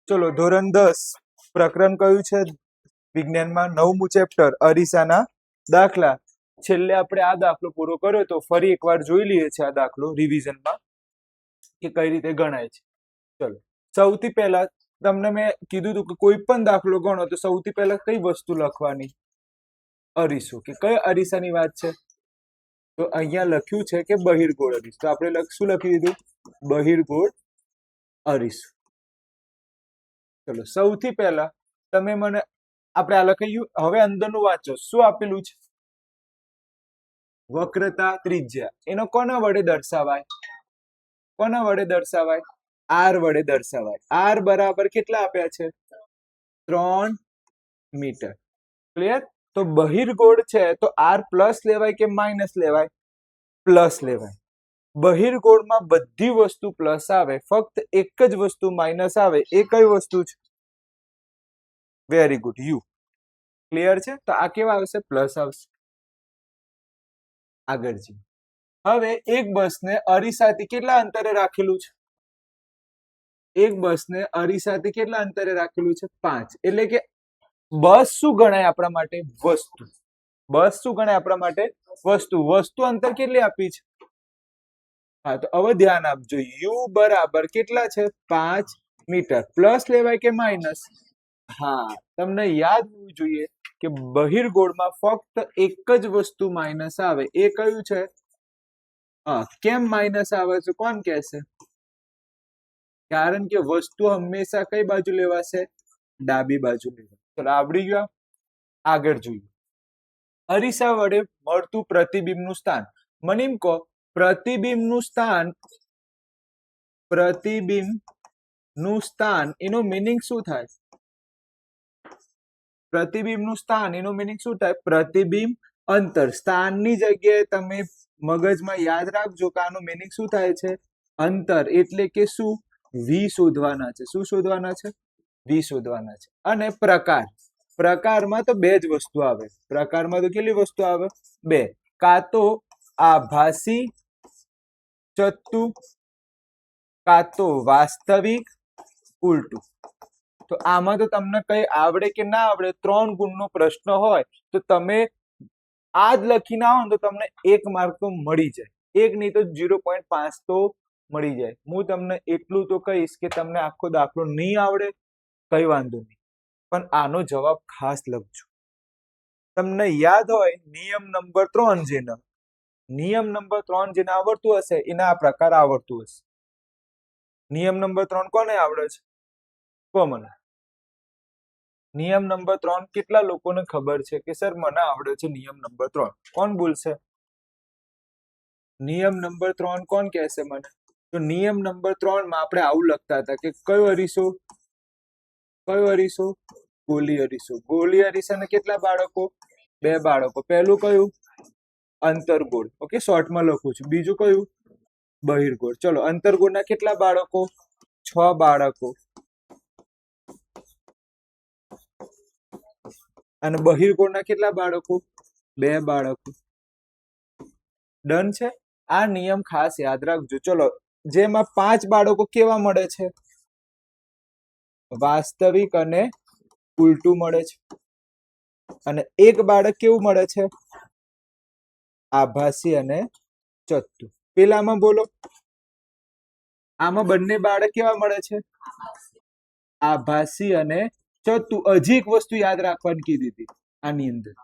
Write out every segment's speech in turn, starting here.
ચલો ધોરણ 10 પ્રકરણ કયું છે વિજ્ઞાનમાં 9મું ચેપ્ટર અરીસાના દાખલા. છેલ્લે આપણે આ દાખલો પૂરો કર્યો તો ફરી એકવાર જોઈ લઈએ છે આ દાખલો રિવિઝનમાં કે કઈ રીતે ગણાય છે. ચલો સૌથી પહેલા તમને મેં કીધું હતું કે કોઈ પણ દાખલો ગણો તો સૌથી પહેલા કઈ વસ્તુ લખવાની? અરીસો. કે કઈ અરીસાની વાત છે? તો અહીંયા લખ્યું છે કે બહિર્ગોળ અરીસો. તો આપણે શું લખી દીધું? બહિર્ગોળ અરીસો. ચલો સૌથી પહેલા તમે મને આપણે આ લખ્યું, હવે અંદરનું વાંચો. શું આપેલું છે? વક્રતા ત્રિજ્યા. એનો કોના વડે દર્શાવાય? કોના વડે દર્શાવાય? આર વડે દર્શાવાય. આર બરાબર કેટલા આપ્યા છે? 3 મીટર. ક્લિયર? તો બહિર્ગોળ છે તો આર પ્લસ લેવાય કે માઇનસ લેવાય? પ્લસ લેવાય. બહિર્ગોળમાં બધી વસ્તુ પ્લસ આવે, ફક્ત એક જ વસ્તુ માઇનસ આવે. એ કઈ વસ્તુ છે? Very good, you. ક્લિયર છે? તો આ કેવા આવશે? પ્લસ આવશે. આગળ જી. હવે એક બસને અરીસાથી કેટલા અંતરે રાખેલું છે? એક બસને અરીસાથી કેટલા અંતરે રાખેલું છે? 5. એટલે કે બસ શું ગણાય આપણા માટે? વસ્તુ. બસ શું ગણાય આપણા માટે? વસ્તુ. વસ્તુ અંતર કેટલી આપી છે? હા, તો હવે ધ્યાન આપજો. યુ બરાબર કેટલા છે? 5 મીટર. પ્લસ લેવાય કે માઇનસ? હા, તમને યાદ હોવું જોઈએ કે બહિર્ગોળમાં ફક્ત એક જ વસ્તુ માઇનસ આવે. એ કયું છે? હા. કેમ માઇનસ આવે છે? કોણ કહેશે? કારણ કે વસ્તુ હંમેશા કઈ બાજુ લેવાશે? ડાબી બાજુ લેવાશે. ચલો આવડી ગયો. આગળ જોઈએ. અરીસા વડે મળતું પ્રતિબિંબનું સ્થાન. મને એમ કહો, પ્રતિબિંબનું સ્થાન, પ્રતિબિંબનું સ્થાન એનો મીનિંગ શું થાય? પ્રતિબિંબનું સ્થાન એનો મીનિંગ શું થાય? પ્રતિબિંબ અંતર. સ્થાનની જગ્યાએ તમે મગજમાં યાદ રાખજો કે આનું મીનિંગ શું થાય છે? અંતર. એટલે કે શું? વી શોધવાના છે. શું શોધવાના છે? વી શોધવાના છે. અને પ્રકાર. પ્રકારમાં તો બે જ વસ્તુ આવે. પ્રકારમાં તો કેટલી વસ્તુ આવે? બે. કાં તો આભાસી ચત્તુ, કાં તો વાસ્તવિક ઉલટું. તો આમાં તો તમને કઈ આવડે કે ના આવડે, 3 ગુણનો પ્રશ્ન હોય તો તમે આ જ લખીને આવો ને તો તમને 1 માર્ક તો મળી જાય. 1 નહીં તો 0.5 તો મળી જાય. હું તમને એટલું તો કહીશ કે તમને આખો દાખલો નહીં આવડે કઈ વાંધો નહીં, પણ આનો જવાબ ખાસ લખજો. તમને યાદ હોય નિયમ નંબર 3, જેને આવડતું હશે એને આ પ્રકાર આવડતું હશે. નિયમ નંબર 3 કોને આવડે છે? કહો મને. નિયમ નંબર 3 કેટલા લોકોને ખબર છે કે સર મને આવડે છે નિયમ નંબર 3? કોણ બોલશે? નિયમ નંબર 3 કોણ કહેશે મને? તો નિયમ નંબર 3 માં આપણે આવું લખતા હતા કે કયો અરીસો? કયો અરીસો? ગોલી અરીસો. ગોલી અરીસાને કેટલા બાળકો? 2 બાળકો. પહેલું કયું? અંતરગોળ. ઓકે, શોર્ટમાં લખું છું. બીજું કયું? બહિર્ગોળ. ચલો અંતરગોળના કેટલા બાળકો? 6 બાળકો. અને બહિર્ગોળના કેટલા બાળકો? 2 બાળકો. ડન છે? આ નિયમ ખાસ યાદ રાખજો. ચલો, જેમાં 5 બાળકો કેવા મળે છે? વાસ્તવિક અને ઉલટું મળે છે. અને 1 બાળક કેવું મળે છે? આભાસી અને ચત્તુ. પેલામાં બોલો, આમાં બંને બાળક કેવા મળે છે? આભાસી અને ચત્તુ. હજી એક વસ્તુ યાદ રાખવાની કીધી હતી આની અંદર.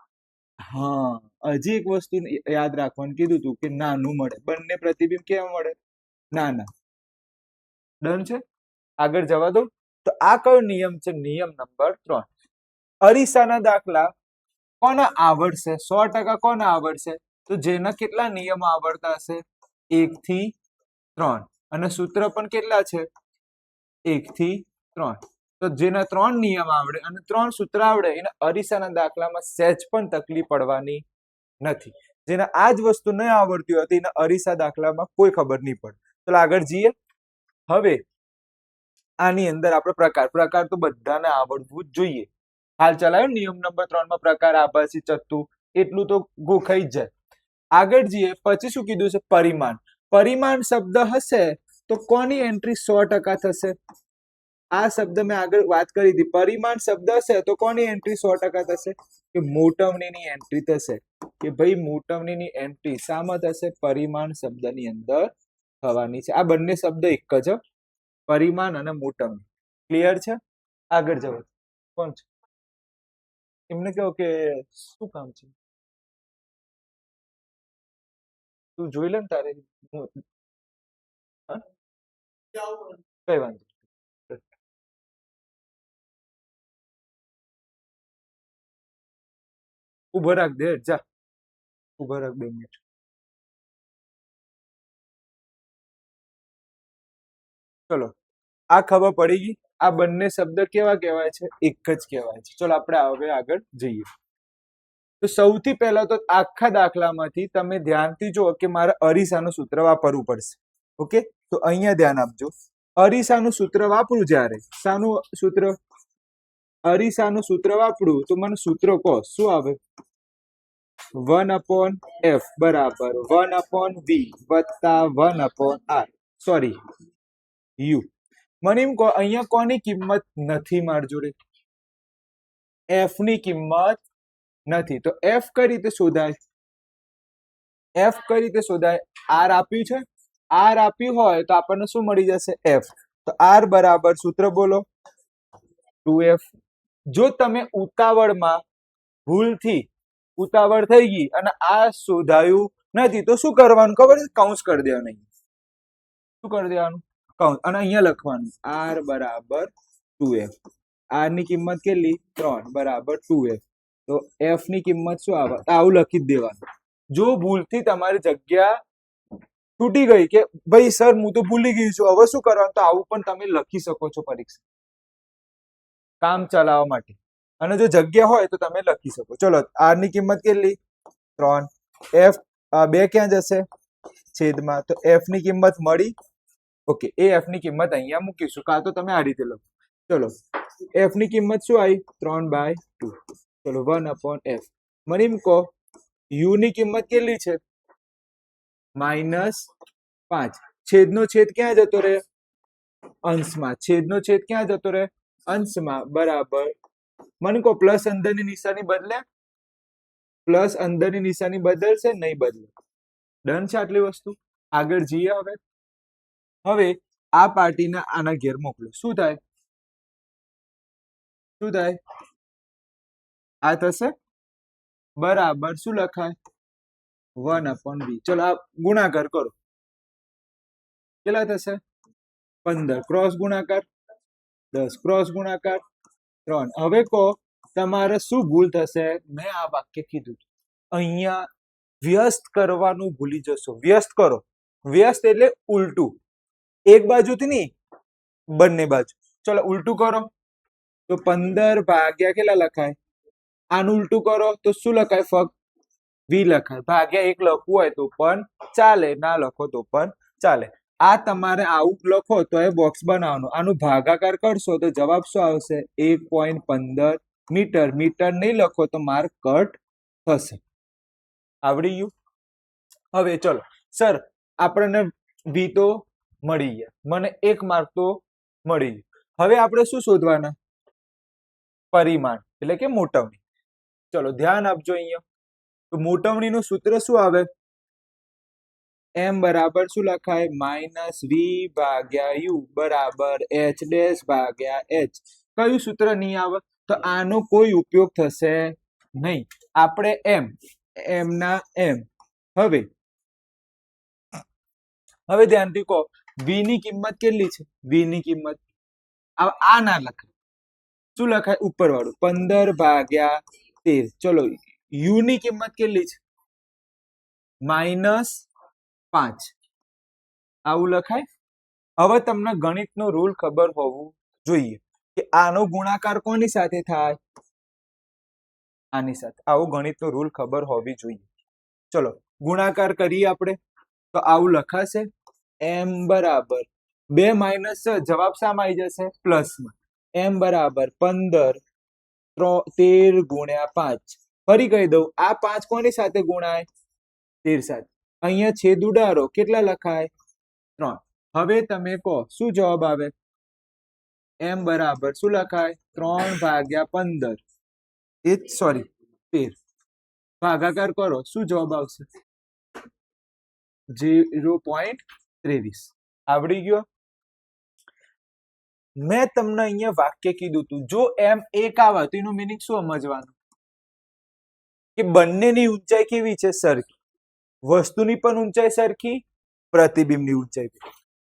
હા, હજી એક વસ્તુ યાદ રાખવાનું કીધું હતું કે નાનું મળે. બંને પ્રતિબિંબ કેવા મળે? નાના. ડન છે? આગળ જવા દો. તો આ કયો નિયમ છે? નિયમ નંબર 3. અરીસાના દાખલા કોના આવડશે? 100% કોના આવડશે? તો જેના કેટલા નિયમો આવડતા હશે? 1 થી 3. અને સૂત્ર પણ કેટલા છે? 1 થી 3. તો જેના 3 નિયમ આવડે અને 3 સૂત્ર આવડે એને અરીસાના દાખલામાં સહેજ પણ તકલીફ પડવાની નથી. જેને આ જ વસ્તુ નહીં આવડતી હોય એને અરીસા દાખલામાં કોઈ ખબર નહીં પડે. ચાલો આગળ જઈએ. હવે આની અંદર આપણે પ્રકાર તો બધાને આવડવું જ જોઈએ. હાલ ચલાયો નિયમ નંબર 3 માં પ્રકાર, આભાસી, ચત્તુ, એટલું તો ગોખાઈ જ જાય. આગળ જઈએ. પછી શું કીધું છે? પરિમાણ. પરિમાણ શબ્દ હશે તો કોની એન્ટ્રી 100% થશે? આ શબ્દ મેં આગળ વાત કરી હતી, પરિમાણ શબ્દ હશે તો કોની એન્ટ્રી 100% થશે? કે મોટવણીની એન્ટ્રી થશે. કે ભાઈ મોટવણીની એન્ટ્રી શામાં થશે? પરિમાણ શબ્દની અંદર થવાની છે. આ બંને શબ્દ એક જ, પરિમાણ અને મોટવણી. ક્લિયર છે? આગળ જવો. કોણ છે એમને? કહો કે શું કામ છે, તું જોઈ લે ને તારે. કઈ વાંધો, ઉભો રાખ દે, જા ઉભો રાખ 2 મિનિટ. ચલો, આ ખબર પડી ગઈ. આ બંને શબ્દ કેવા કહેવાય છે? એક જ કહેવાય છે. ચલો આપણે હવે આગળ જઈએ. તો સૌથી પહેલા તો આખા દાખલામાંથી તમે ધ્યાનથી જુઓ કે મારે અરીસાનું સૂત્ર વાપરવું પડશે. ઓકે, તો અહીંયા ધ્યાન આપજો. અરીસાનું સૂત્ર વાપરું જ્યારે, શાનું સૂત્ર? અરીસાનું સૂત્ર વાપરું તો મને સૂત્ર કહો શું આવે? 1/f બરાબર 1/v વત્તા 1/r, સોરી u. મને એમ કહો અહીંયા કોની કિંમત નથી મારી જોડે? f ની કિંમત નથી. તો f કઈ રીતે શોધાય? f કઈ રીતે શોધાય? r આપ્યું છે, r આપ્યું હોય તો આપણને શું મળી જશે? f. તો r બરાબર સૂત્ર બોલો 2f. જો તમે ઉતાવળમાં ભૂલથી ઉતાવળ થઈ ગઈ અને આ શોધાયું નથી તો શું કરવાનું ખબર છે? કૌંસ કરી દેવાનું. શું કરી દેવાનું? કૌંસ. અને અહીંયા લખવાનું r બરાબર 2f. r ની કિંમત કેટલી? 3 બરાબર 2f. તો f ની કિંમત શું આવે? આવું લખી જ દેવાનું. જો ભૂલથી તમારી જગ્યા તૂટી ગઈ કે ભાઈ સર હું તો ભૂલી ગઈ છું, હવે શું કરવાનું? તો આવું પણ તમે લખી શકો છો પરીક્ષા કામ ચલાવવા માટે. અને જો જગ્યા હોય તો તમે લખી શકો. ચલો, r ની કિંમત કેટલી? 3. f 2 ક્યાં જશે? છેદમાં. તો f ની કિંમત મળી. ઓકે, એ f ની કિંમત અહીંયા મૂકીશું, કાં તો તમે આ રીતે લખો. ચલો, f ની કિંમત શું આવી? 3/2. ચલો 1/f. મને એમ કહો u ની કિંમત કેટલી છે? -5. છેદનો છેદ ક્યાં જતો રહે? અંશમાં. છેદનો છેદ ક્યાં જતો રહે? અંશમાં. બરાબર. મને કહો પ્લસ અંદરની નિશાની બદલે? પ્લસ અંદરની નિશાની બદલશે? નહીં બદલે. ડન છે આટલી વસ્તુ. આગળ જઈએ. હવે આ પાર્ટીને આના ઘેર મોકલો. શું થાય? શું થાય? આ થશે બરાબર શું લખાય? 1/v. ચલો આ ગુણાકાર કરો. કેટલા થશે? 15. ક્રોસ ગુણાકાર 10. ક્રોસ ગુણાકાર 3. હવે કહો તમારે શું ભૂલ થશે? મેં આ વાક્ય કીધું અહીંયા વ્યસ્ત કરવાનું ભૂલી જશો. વ્યસ્ત કરો. વ્યસ્ત એટલે ઉલટું, એક બાજુથી નહીં, બંને બાજુ. ચલો ઉલટું કરો તો 15 ભાગ્યા કેટલા લખાય? આનું ઉલટું કરો તો શું લખાય? ફક્ત v લખાય. ભાગ્યા 1 લખવું હોય તો પણ ચાલે, ના લખો તો પણ ચાલે. આ તમારે આવું લખો તો એ બોક્સ બનાવવાનું. આનું ભાગાકાર કરશો તો જવાબ શું આવશે? 1.15 મીટર. મીટર નહીં લખો તો માર્ક કટ થશે. આવડી ગયું? હવે ચલો સર આપણને v તો મળી ગયા, મને 1 માર્ક તો મળી ગયું. હવે આપણે શું શોધવાના? પરિમાણ એટલે કે મોટવણી. ચલો ધ્યાન આપજો અહીંયા. તો મોટવણીનું સૂત્ર શું આવે? m બરાબર શું લખાય? -v/u બરાબર h ડેશ ભાગ્યા h. કયું સૂત્ર નહીં આવે? તો આનો કોઈ ઉપયોગ થશે નહીં. આપણે m ના m. હવે ધ્યાનથી કહો v ની કિંમત કેટલી છે? v ની કિંમત આ ના લખાય. શું લખાય? ઉપર વાળું 15/13. ચલો u ની કિંમત કેટલી છે? -5. આવું લખાય. હવે તમને ગણિતનો રૂલ ખબર હોવું જોઈએ કે આનો ગુણાકાર કોની સાથે થાય? આની સાથે. આવો ગણિતનો રૂલ ખબર હોવી જોઈએ. ચલો ગુણાકાર કરીએ આપણે. તો આવું લખાશે m બરાબર 2 માઇનસ જવાબ શામાં આવી જશે? પ્લસમાં. m બરાબર 15 13 ગુણ્યા 5. ફરી કહી દઉં, આ 5 કોની સાથે ગુણાય? 13 સાથે. અહીંયા છેદ ઉડાડો, કેટલા લખાય? 3. હવે તમે કહો શું જવાબ આવે? એમ બરાબર શું લખાય 3/15 એ સોરી 13 ભાગાકાર કરો શું જવાબ આવશે 0.23 આવડી ગયો મેં તમને અહીંયા વાક્ય કીધું તું જો એમ એક આવે તો એનું મીનિંગ શું સમજવાનું કે બંનેની ઊંચાઈ કેવી છે સરખી વસ્તુની પણ ઊંચાઈ સરખી પ્રતિબિંબની ઊંચાઈ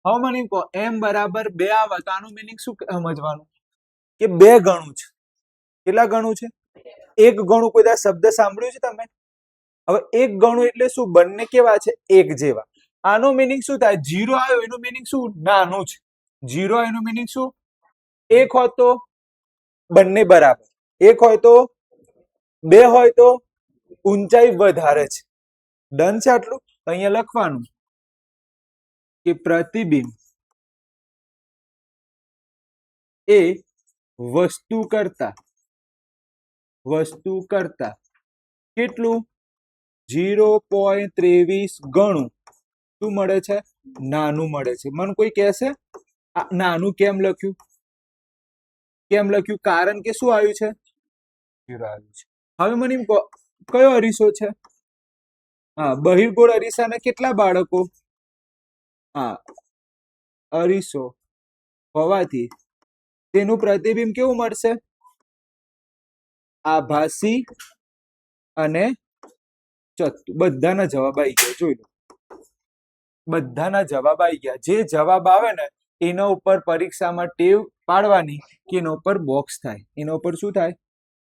હવે મને એમ કહો એમ બરાબર 2 આવે તો આનું મીનિંગ શું સમજવાનું કે 2 ગણું છે કેટલા ગણું છે 1 ગણું કોઈ શબ્દ સાંભળ્યું છે તમે હવે 1 ગણું એટલે શું બંને કેવા છે એક જેવા આનો મીનિંગ શું થાય 0 આવ્યો એનું મીનિંગ શું નાનું છે 0 એનું મીનિંગ શું 1 હોય તો બંને બરાબર 1 હોય તો 2 હોય તો ઊંચાઈ વધારે છે ડન છે આટલું અહીંયા લખવાનું કે પ્રતિબિંબ એ વસ્તુ કરતા કેટલું 0.23 ગણું શું મળે છે નાનું મળે છે મને કોઈ કહેશે આ નાનું કેમ લખ્યું કારણ કે શું આવ્યું છે 0 આવ્યું છે હવે મને એમ કહો કયો અરીસો છે હા બહિર્ગોળ અરીસાના કેટલા બાળકો હા અરીસો હોવાથી તેનું પ્રતિબિંબ કેવું મળશે આભાસી અને ચત્તુ બધાના જવાબ આવી ગયા જોઈ લો બધાના જવાબ આવી ગયા જે જવાબ આવે ને એના ઉપર પરીક્ષામાં ટેવ પાડવાની કે એના ઉપર બોક્સ થાય એના ઉપર શું થાય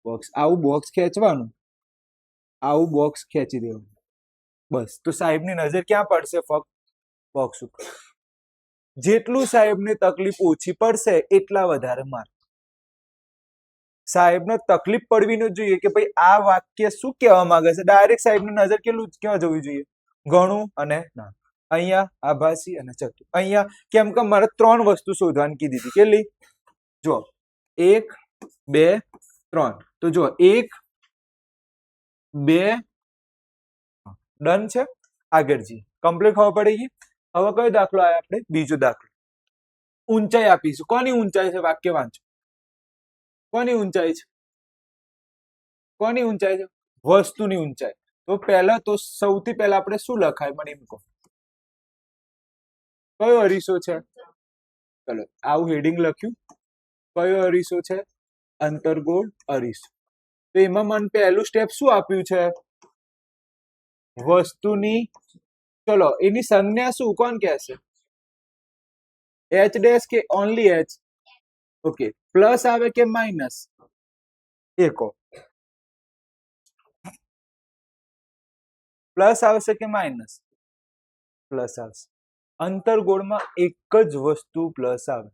બોક્સ આવું બોક્સ ખેંચવાનું આવું બોક્સ ખેંચી દેવાનું બસ તો સાહેબની નજર ક્યાં પડશે ફક્ત બોક્સ ઉપર જેટલું સાહેબને તકલીફ ઓછી પડશે એટલા વધારે માર્ક સાહેબને તકલીફ પડવી ન જોઈએ કે ભાઈ આ વાક્ય શું કહેવા માંગે છે ડાયરેક્ટ સાહેબની નજર ક્યાં જવી જોઈએ ઘણું અને ના અહીંયા આભાસી અને ચતુ અહીંયા કેમ કે મારે 3 વસ્તુ શોધવાની કીધી હતી કેટલી જો 1 2 3 તો જો 1 2 ડન છે આગળ જી કમ્પ્લીટ ખબર પડી ગઈ હવે કયો દાખલો આવ્યો આપણે બીજો દાખલો ઊંચાઈ આપીશું કોની ઊંચાઈ છે વાક્ય વાંચો કોની ઊંચાઈ છે વસ્તુની ઊંચાઈ તો પહેલા તો સૌથી પહેલા આપણે શું લખાય મને એમ કહો કયો અરીસો છે ચલો આવું હેડિંગ લખ્યું કયો અરીસો છે અંતર્ગોળ અરીસો તો એમાં મને પહેલું સ્ટેપ શું આપ્યું છે વસ્તુની ચલો એની સંજ્ઞા શું કોણ કહેશે એચ ડેશ કે ઓનલી એચ ઓકે પ્લસ આવે કે માઇનસ એકો પ્લસ આવશે કે માઇનસ પ્લસ આવશે અંતર્ગોળમાં એક જ વસ્તુ પ્લસ આવે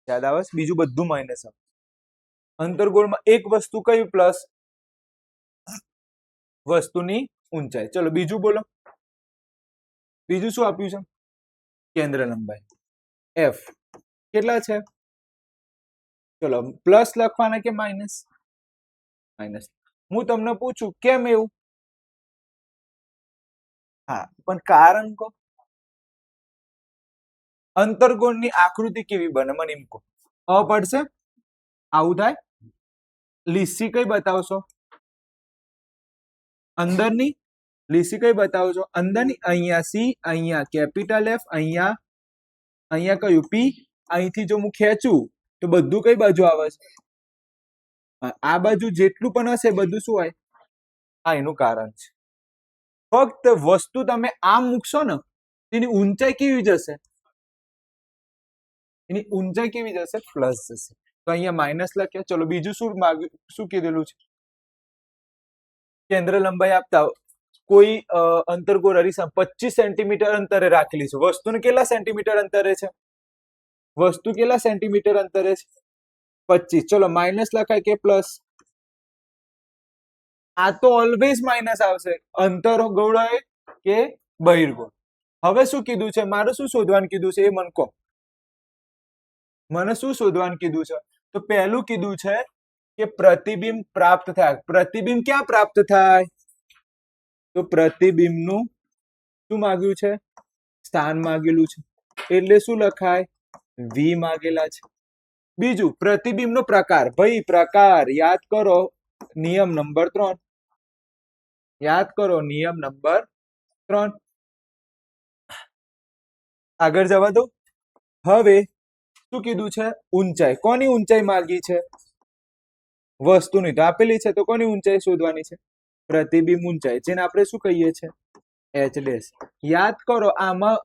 યાદ આવે બીજું બધું માઇનસ આવે અંતર્ગોળમાં એક વસ્તુ કયું પ્લસ વસ્તુની ઊંચાઈ ચલો બીજું બોલો બીજું શું આપ્યું છે કેન્દ્ર લંબાઈ એફ કેટલા છે ચલો પ્લસ લખવાના કે માઇનસ માઇનસ હું તમને પૂછું કેમ એવું હા પણ કારણ કો અંતર્ગોળની આકૃતિ કેવી બને મને એમ કહો પડશે આવું થાય લીસી કઈ બતાવશો અંદરની લીસી કઈ બતાવશો અંદરની અહીંયા સી અહીંયા કેપિટલ એફ અહીંયા કયું પી અહીંથી જો હું ખેંચું તો બધું કઈ બાજુ આવે છે આ બાજુ જેટલું પણ હશે બધું શું હોય આ એનું કારણ છે ફક્ત વસ્તુ તમે આમ મૂકશો ને એની ઊંચાઈ કેવી જશે પ્લસ જશે તો અહીંયા માઇનસ લખ્યા ચલો બીજું શું કીધેલું છે કેન્દ્ર લંબાઈ આપતા કોઈ અંતર્ગોળ અરીસા 25 સેન્ટીમીટર અંતરે રાખેલી છે વસ્તુને કેટલા સેન્ટીમીટર અંતરે છે વસ્તુ કેટલા સેન્ટીમીટર અંતરે છે 25 ચલો માઇનસ લખાય કે પ્લસ આ તો ઓલવેઝ માઇનસ આવશે અંતર્ગોળ કે બહિર્ગોળ હવે શું કીધું છે મારે શું શોધવાનું કીધું છે એ મને કહો મને શું શોધવાનું કીધું છે તો પહેલું કીધું છે કે પ્રતિબિંબ પ્રાપ્ત થાય પ્રતિબિંબ ક્યાં પ્રાપ્ત થાય તો પ્રતિબિંબનું શું માંગ્યું છે સ્થાન માંગેલું છે એટલે શું લખાય વી માંગેલા છે બીજું પ્રતિબિંબનો પ્રકાર. ભાઈ પ્રકાર યાદ કરો, નિયમ નંબર 3. યાદ કરો નિયમ નંબર 3. આગળ જવા દો. હવે શું કીધું છે? ઊંચાઈ. કોની ઊંચાઈ માંગી છે? વસ્તુની તો આપેલી છે, તો કોની ઊંચાઈ શોધવાની છે? પ્રતિબિંબ ઊંચાઈ, જેને આપણે શું કહીએ છીએ? H dash. યાદ કરો, આમાં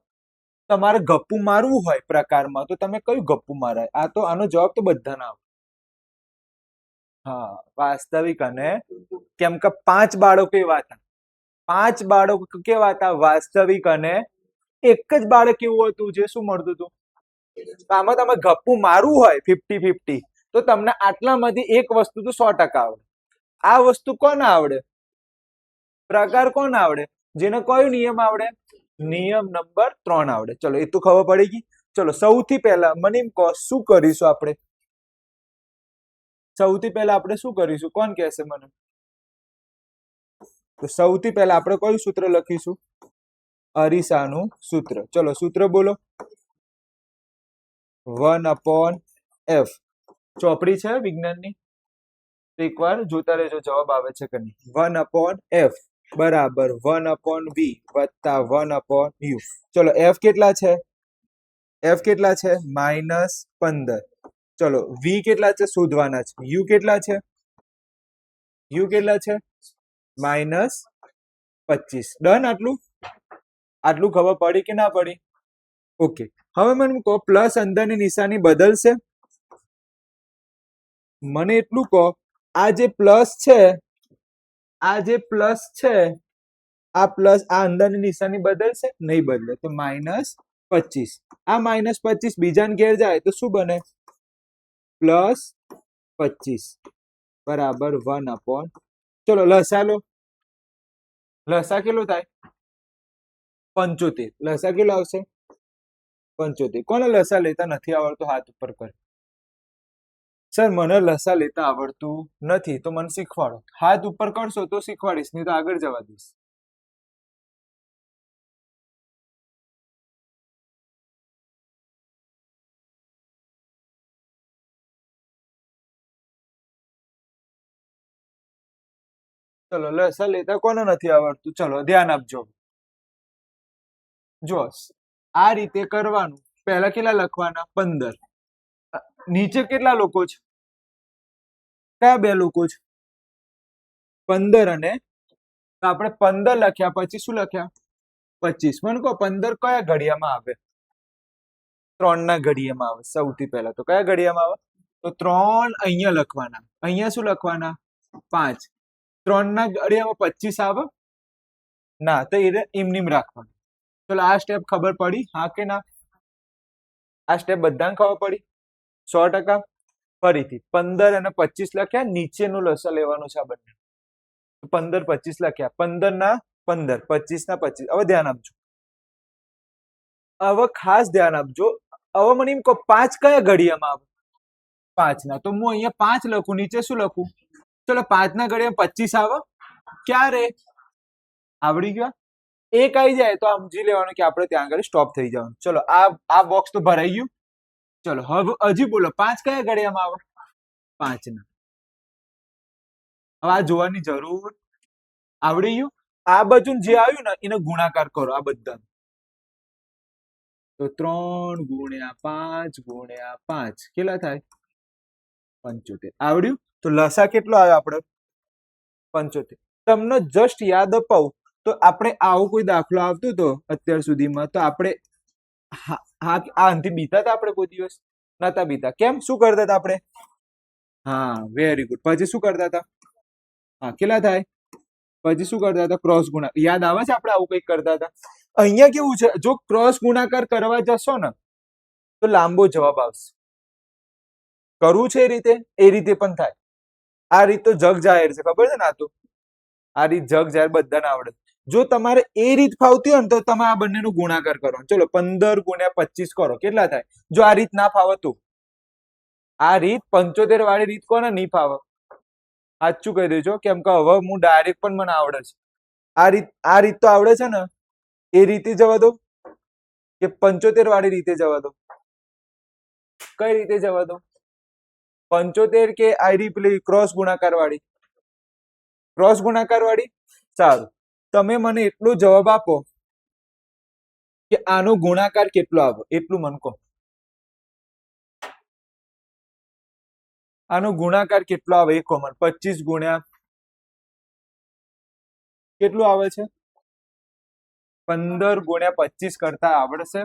તમારે ગપ્પુ મારવું હોય પ્રકારમાં, તો તમે કયું ગપ્પુ મારાય? આ તો આનો જવાબ તો બધાને આવે. હા, વાસ્તવિક અને કેમ કે 5 બાળકો એવા હતા. 5 બાળકો કેવા હતા? વાસ્તવિક અને એક જ બાળક એવું હતું જે શું મળતું હતું? આમાં તમે ગપ્પુ મારવું હોય 50-50, તો તમને આટલામાંથી એક વસ્તુ તો 100% આવડે. આ વસ્તુ કોને આવડે? પ્રકાર કોને આવડે? જેને કયો નિયમ આવડે? નિયમ નંબર 3 આવડે. ચલો, એ તો ખબર પડી ગઈ. ચલો, સૌથી પહેલા મને એમ કહો, શું કરીશું આપણે? સૌથી પહેલા આપણે શું કરીશું? કોણ કહેશે મને? તો સૌથી પહેલા આપણે કયું સૂત્ર લખીશું? અરીસાનું સૂત્ર. ચલો, સૂત્ર બોલો. 1/f. ચોપડી છે વિજ્ઞાનની? એકવાર જોતા રહેજો જવાબ આવે છે કે નહીં. 1/f બરાબર 1/v વત્તા 1/u. ચલો, f કેટલા છે? f કેટલા છે? -15. ચલો, v કેટલા છે શોધવાના છે? u કેટલા છે? u કેટલા છે? -25. ડન. આટલું આટલું ખબર પડી કે ના પડી? ઓકે. હવે મને કહો, પ્લસ અંદરની નિશાની બદલશે? મને એટલું કહો, આ જે પ્લસ છે, આ જે પ્લસ છે, આ પ્લસ આ અંદરની નિશાની બદલશે? નહીં બદલે. તો -25. આ -25 બીજાને ઘેર જાય તો શું બને? +25 બરાબર 1/. ચલો, લસા લો. લસા કેટલો થાય? 75. લસા કેટલો આવશે? 75. કોને લસા લેતા નથી આવડતું? હાથ ઉપર કર. સર, મને લસા લેતા આવડતું નથી, તો મને શીખવાડો. હાથ ઉપર કરશો તો શીખવાડીશ, નહીં તો આગળ જવા દઈશ. ચલો, લસા લેતા કોને નથી આવડતું? ચલો, ધ્યાન આપજો. જો આ રીતે કરવાનું. પહેલા કેટલા લખવાના? 15. નીચે કેટલા લોકો છે? કયા બે લોકો છે? 15 અને આપણે 15 લખ્યા, પછી શું લખ્યા? 25. મને કહો, 15 કયા ઘડિયામાં આવે? 3 ના ઘડિયામાં આવે. સૌથી પહેલા તો કયા ઘડિયામાં આવે? તો 3 અહીંયા લખવાના. અહીંયા શું લખવાના? 5. 3 ના ઘડિયામાં 25 આવે? ના, તો એ એમનેમ રાખવાનું. ચલો, આ સ્ટેપ ખબર પડી? હા કે ના? આ સ્ટેપ બધાને ખબર પડી? 100%. ફરીથી 15 અને 25 લખ્યા, નીચેનું લસા લેવાનું છે આ બંને. 15 25 લખ્યા. 15 ના 15, 25 ના 25. હવે ધ્યાન આપજો. હવે ખાસ ધ્યાન આપજો. હવે મને એમ કહો, 5 કયા ઘડિયામાં આવે? 5 ના. તો હું અહીંયા 5 લખું, નીચે શું લખું? ચલો, 5 ના ઘડિયામાં 25 આવે? ક્યારે? આવડી ગયો? એક આવી જાય તો સમજી લેવાનું કે આપણે ત્યાં આગળ સ્ટોપ થઈ જવાનું. ચલો, આ બોક્સ તો ભરાઈ ગયું. ચલો, હવે હજી બોલો, 5 કયા ઘડિયામાં આવે? 5 ના. હવે આ જોવાની જરૂર. આવડી ગયું? આ બાજુ જે આવ્યું ને એને ગુણાકાર કરો આ બધા. તો 3 × 5 × 5 કેટલા થાય? 75. આવડ્યું? તો લસા કેટલો આવ્યો આપણે? 75. તમને જસ્ટ યાદ અપાવું તો આપણે આવો કોઈ દાખલો આવતો હતો અત્યાર સુધીમાં, તો આપણે આનાથી બીતા હતા આપણે કોઈ દિવસ? નતા બીતા. કેમ? શું કરતા હતા આપણે? હા, વેરી ગુડ. પછી શું કરતા હતા? હા, કેટલા થાય? પછી શું કરતા હતા? ક્રોસ ગુણાકાર. યાદ આવે છે આપણે આવું કંઈક કરતા હતા? અહીંયા કેવું છે, જો ક્રોસ ગુણાકાર કરવા જશો ને તો લાંબો જવાબ આવશે. કરવું છે એ રીતે પણ થાય. આ રીત તો જગ જાહેર છે, ખબર છે ને? આ તો આ રીત જગ જાહેર, બધાને આવડે. જો તમારે એ રીત ફાવતી હોય ને તો તમે આ બંનેનો ગુણાકાર કરો. ચલો, 15 × 25 કરો. કેટલા થાય? જો આ રીત ના ફાવે તો. આ રીત 75 વાળી રીત કોને નહીં ફાવે? સાચું કહી દેજો, કેમ કે હવે હું ડાયરેક્ટ પણ મને આવડે છે. આ રીત તો આવડે છે ને? એ રીતે જવા દો કે 75 વાળી રીતે જવા દો? કઈ રીતે જવા દો? 75 કે આયરી પેલી ક્રોસ ગુણાકાર વાળી? ક્રોસ ગુણાકાર વાળી. સારું, તમે મને એટલો જવાબ આપો કે આનો ગુણાકાર કેટલો આવે, એટલું મને કહો. આનો ગુણાકાર કેટલો આવે એ કહો મને. 25 ગુણ્યા કેટલું આવે છે? 15 ગુણ્યા 25 કરતા આવડશે?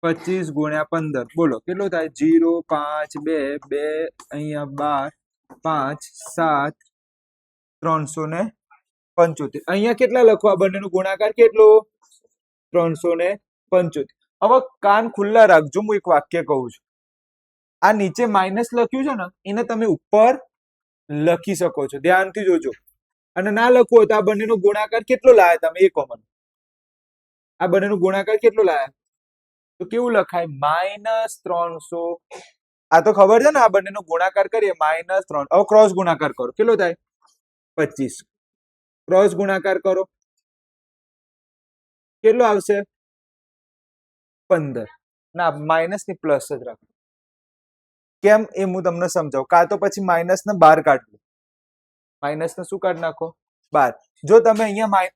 25 ગુણ્યા 15 બોલો કેટલું થાય? 0 5 2 2 અહીંયા 12 5 7 375. અહીંયા કેટલા લખવા? બંનેનો ગુણાકાર કેટલો? 375. હવે કાન ખુલ્લા રાખજો, હું એક વાક્ય કહું છું. આ નીચે માઇનસ લખ્યું છે ને એને તમે ઉપર લખી શકો છો, ધ્યાનથી જોજો. અને ના લખવું હોય તો આ બંનેનો ગુણાકાર કેટલો લાયા તમે એ કહો મને. આ બંનેનો ગુણાકાર કેટલો લાયા? તો કેવું લખાય? -300. આ તો ખબર છે ને, આ બંનેનો ગુણાકાર કરીએ -3. હવે ક્રોસ ગુણાકાર કરો, કેટલો થાય? 25. ક્રોસ ગુણાકાર કરો કેટલો આવશે? 15. ના, માઇનસ ની પ્લસ જ રાખો. કેમ એ હું તમને સમજાવું. કાં તો પછી માઇનસ ને બહાર કાઢવું. માઇનસ ને શું કાઢી નાખો? બહાર. જો તમે અહીંયા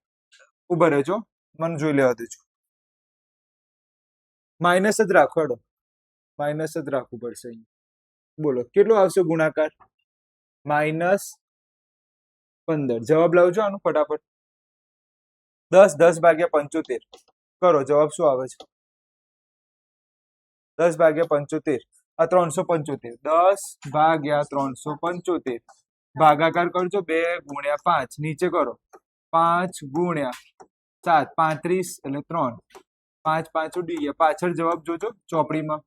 ઉભા રહેજો, મને જોઈ લેવા દેજો. માઇનસ જ રાખો, હેડો માઇનસ જ રાખવું પડશે અહીંયા. બોલો કેટલો આવશે ગુણાકાર? -15. જવાબ લાવજો આનું ફટાફટ. 10 ભાગ્યા 75 કરો, જવાબ શું આવે છે? 10 ભાગ્યા 75 આ 375. 10 ભાગ્યા 375 ભાગાકાર કરજો 2 ગુણ્યા 5 નીચે કરો. 5 ગુણ્યા 7 35 એટલે 3. 5 5 ઉડી ગયા. પાછળ જવાબ જોજો ચોપડીમાં.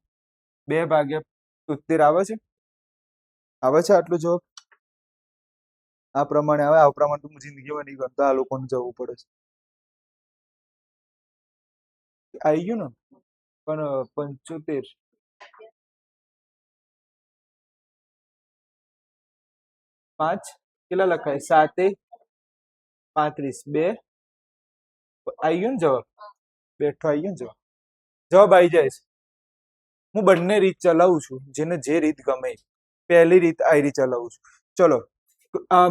2 ભાગ્યા 70 આવે છે? આવે છે આટલો જવાબ? આ પ્રમાણે આવે. આ પ્રમાણે તો હું જિંદગીમાં નહીં કરતો, આ લોકોને જવું પડે છે. આવી ગયું ને? પણ 75 5 કેટલા લખાય? 7 35 2 આવી ગયું ને જવાબ? બેઠો આવી ગયો ને જવાબ? જવાબ આવી જાય છે. હું બંને રીત ચલાવું છું, જેને જે રીત ગમે. પહેલી રીત આ રીત ચલાવું છું. ચલો,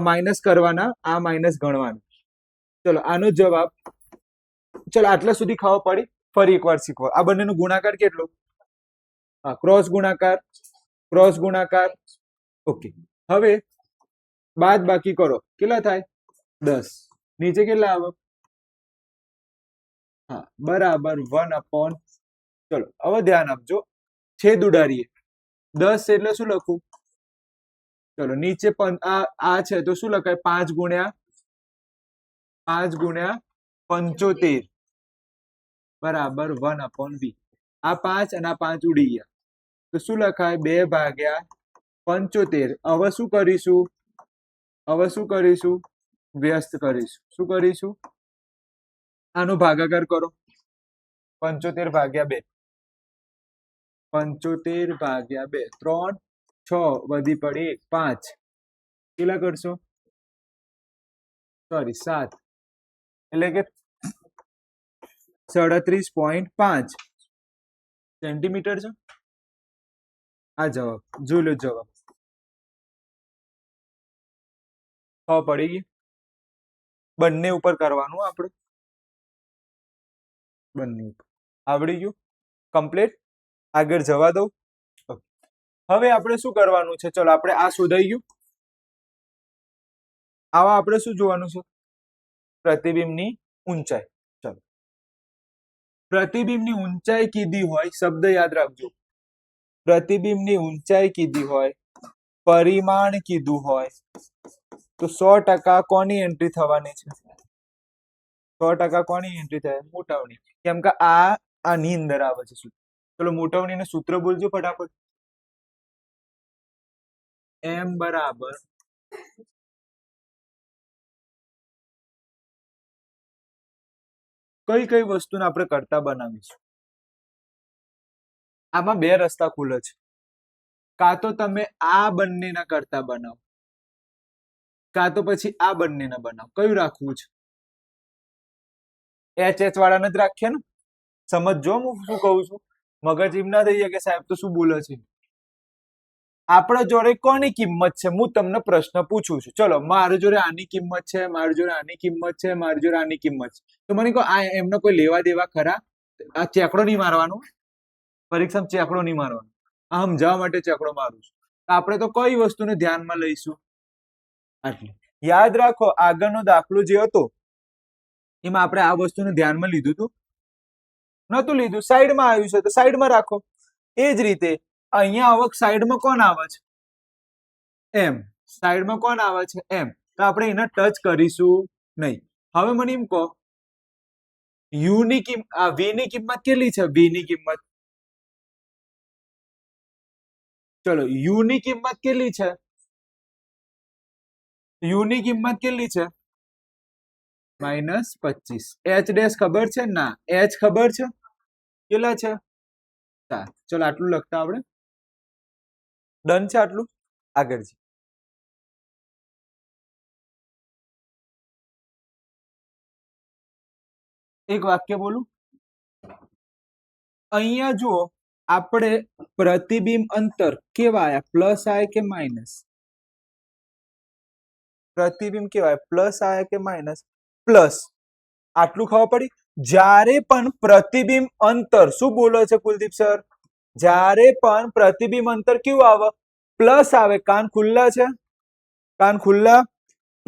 માઇનસ કરવાના, આ માઇનસ ગણવાના. ચલો આનો જવાબ, ચલો આટલા સુધી ખબર પડી. ફરી એકવાર શીખવો. આ બંનેનો ગુણાકાર કેટલો? હા, ક્રોસ ગુણાકાર. ક્રોસ ગુણાકાર. ઓકે. હવે બાદ બાકી કરો, કેટલા થાય? 10. નીચે કેટલા આવે? હા, બરાબર 1/. ચલો હવે ધ્યાન આપજો, છેદ ઉડાડીએ. 10 એટલે શું લખું? ચલો નીચે પણ આ છે તો શું લખાય? 5 ગુણ્યા 75 બરાબર 1/b. આ 5 અને આ 5 ઉડી ગયા તો શું લખાય? 2 ભાગ્યા 75. હવે શું કરીશું? હવે શું કરીશું? વ્યસ્ત કરીશું. શું કરીશું? આનો ભાગાકાર કરો. 75 ભાગ્યા 2. 75 ભાગ્યા 2. 3 6 વધી પડી 5. કેટલા કરશો? સોરી 7. એટલે કે 37.5 સેન્ટીમીટર છે. આ જવાબ જોઈ લો. જવાબ પડી ગઈ. બંને ઉપર કરવાનું આપણે. બંને ઉપર આવડી ગયું. કમ્પ્લીટ. આગળ જવા દઉં. હવે આપણે શું કરવાનું છે? ચલો આપણે આ શોધાઈ ગયું. આવા આપણે શું જોવાનું છે? પ્રતિબિંબની ઊંચાઈ. ચલો, પ્રતિબિંબની ઊંચાઈ કીધી હોય, શબ્દ યાદ રાખજો. પ્રતિબિંબની ઊંચાઈ કીધી હોય, પરિમાણ કીધું હોય તો 100% કોની એન્ટ્રી થવાની છે? 100% કોની એન્ટ્રી થાય? મોટાવની. કેમ કે આ આની અંદર આવે છે. ચલો મોટાવણીનું સૂત્ર બોલજો ફટાફટ. m બરાબર કઈ કઈ વસ્તુને આપણે કરતા બનાવીશું? આમાં બે રસ્તા ખુલે છે. કાં તો તમે આ બંનેના કરતા બનાવો, કાં તો પછી આ બંનેના બનાવો. કયું રાખવું છે? HH વાળાને જ રાખીએ ને. સમજો હું શું કહું છું. મગજ એમ ના થઈ જાય કે સાહેબ તો શું બોલે છે. આપણા જોડે કોની કિંમત છે હું તમને પ્રશ્ન પૂછું છું. ચલો મારી જોડે આની કિંમત છે, મારી જોડે આની કિંમત છે, મારી જોડે આની કિંમત છે. તો મને કહો આ એમનો કોઈ લેવા દેવા ખરા? આ ચેકડો નહીં મારવાનો, પરીક્ષામાં ચેકડો નહીં મારવાનો, આ સમજાવવા માટે ચેકડો મારું છું. આપણે તો કઈ વસ્તુને ધ્યાનમાં લઈશું? આટલી યાદ રાખો. આગળનો દાખલો જે હતો એમાં આપણે આ વસ્તુને ધ્યાનમાં લીધું હતું? નતું લીધું, સાઈડમાં આવ્યું છે તો સાઈડમાં રાખો. એ જ રીતે અહીંયા આવક સાઈડમાં કોણ આવે છે? એમ. સાઈડમાં કોણ આવે છે? એમ. તો આપણે એને ટચ કરીશું નહીં. હવે મને એમ કહો યુ ની કિંમત, વી ની કિંમત કેટલી છે? વી ની કિંમત, ચલો યુ ની કિંમત કેટલી છે? યુ ની કિંમત કેટલી છે? -25. એચ ડેશ ખબર છે? ના. એચ ખબર છે? કેટલા છે? 4. ચલો આટલું લખતા આપણે ડન છે. આટલું આગળ છે. એક વાક્ય બોલું. અહીંયા જુઓ આપણે પ્રતિબિંબ અંતર કેવા આયા? પ્લસ આયા કે માઇનસ? પ્રતિબિંબ કેવાય પ્લસ આયા કે માઇનસ? પ્લસ. આટલું ખબર પડી? જ્યારે પણ પ્રતિબિંબ અંતર, શું બોલો છે કુલદીપ સર? જ્યારે પણ પ્રતિબિંબ અંતર કેવું આવે? પ્લસ આવે. કાન ખુલ્લા છે? કાન ખુલ્લા.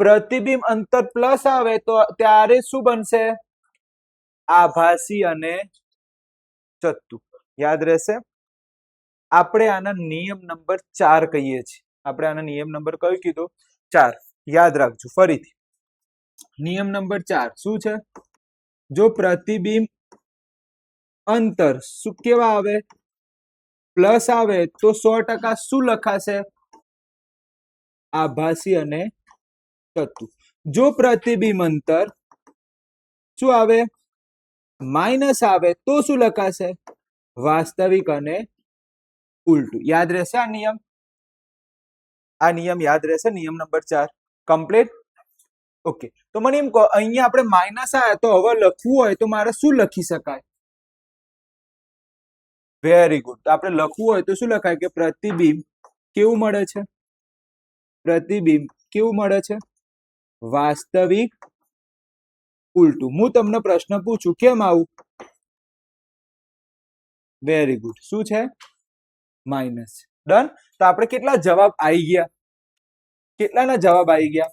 પ્રતિબિંબ અંતર પ્લસ આવે તો ત્યારે શું બનશે? આભાસી અને ચત્તુ. યાદ રહેશે? આપણે આના નિયમ નંબર 4 કહીએ છીએ. આપણે આના નિયમ નંબર કયો કીધો? 4. યાદ રાખજો ફરીથી. નિયમ નંબર 4 શું છે? જો પ્રતિબિંબ અંતર શું કેવા આવે? પ્લસ આવે તો 100% શું લખાશે? આભાસી અને ચત્તુ. જો પ્રતિબિંબ અંતર શું આવે? માઇનસ આવે તો શું લખાશે? વાસ્તવિક અને ઉલટું. યાદ રહેશે આ નિયમ? આ નિયમ યાદ રહેશે? નિયમ નંબર 4 કમ્પ્લીટ. ઓકે. તો મને એમ કહો અહીંયા આપણે માઇનસ આયા તો હવે લખવું હોય તો મારે શું લખી શકાય? Very good. તો આપણે લખવું હોય તો શું લખાય કે પ્રતિબિંબ કેવું મળે છે? પ્રતિબિંબ કેવું મળે છે? વાસ્તવિક ઉલટું. હું તમને પ્રશ્ન પૂછું કેમ આવું? Very good. શું છે? માઇનસ. ડન. તો આપણે કેટલા જવાબ આવી ગયા? કેટલાના જવાબ આવી ગયા?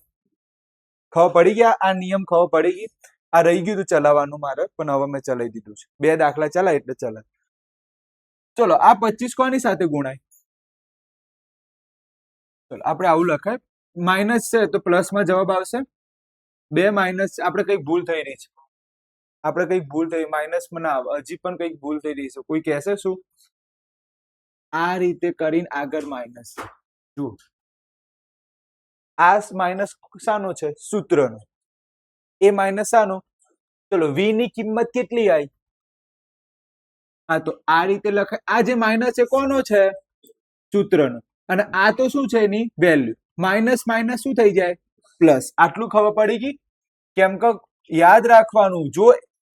ખબર પડી ગયા? આ નિયમ ખબર પડી ગઈ? આ રહી ગયું હતું ચલાવવાનું મારે, પણ હવે મેં ચલાવી દીધું છે. 2 દાખલા ચલાય એટલે ચલાય. ચલો આ 25 કોની સાથે ગુણાય? ચલો આપણે આવું લખાય. માઇનસ છે તો પ્લસમાં જવાબ આવશે. 2 માઇનસ. આપણે કઈક ભૂલ થઈ રહી છે. આપણે કઈક ભૂલ થઈ, માઇનસમાં ના આવે. હજી પણ કઈક ભૂલ થઈ રહી છે. કોઈ કહેશે શું? આ રીતે કરીને આગળ માઇનસ. જુઓ આ માઇનસ શાનો છે? સૂત્રનો. એ માઇનસ શાનો? ચલો વી ની કિંમત કેટલી આવી? હા તો આ રીતે લખાય. આ જે માઇનસ છે કોનો છે? સૂત્રનો. અને આ તો શું છે? એની વેલ્યુ. માઇનસ માઇનસ શું થઈ જાય? પ્લસ. આટલું ખબર પડી ગઈ? કેમ કે યાદ રાખવાનું, જો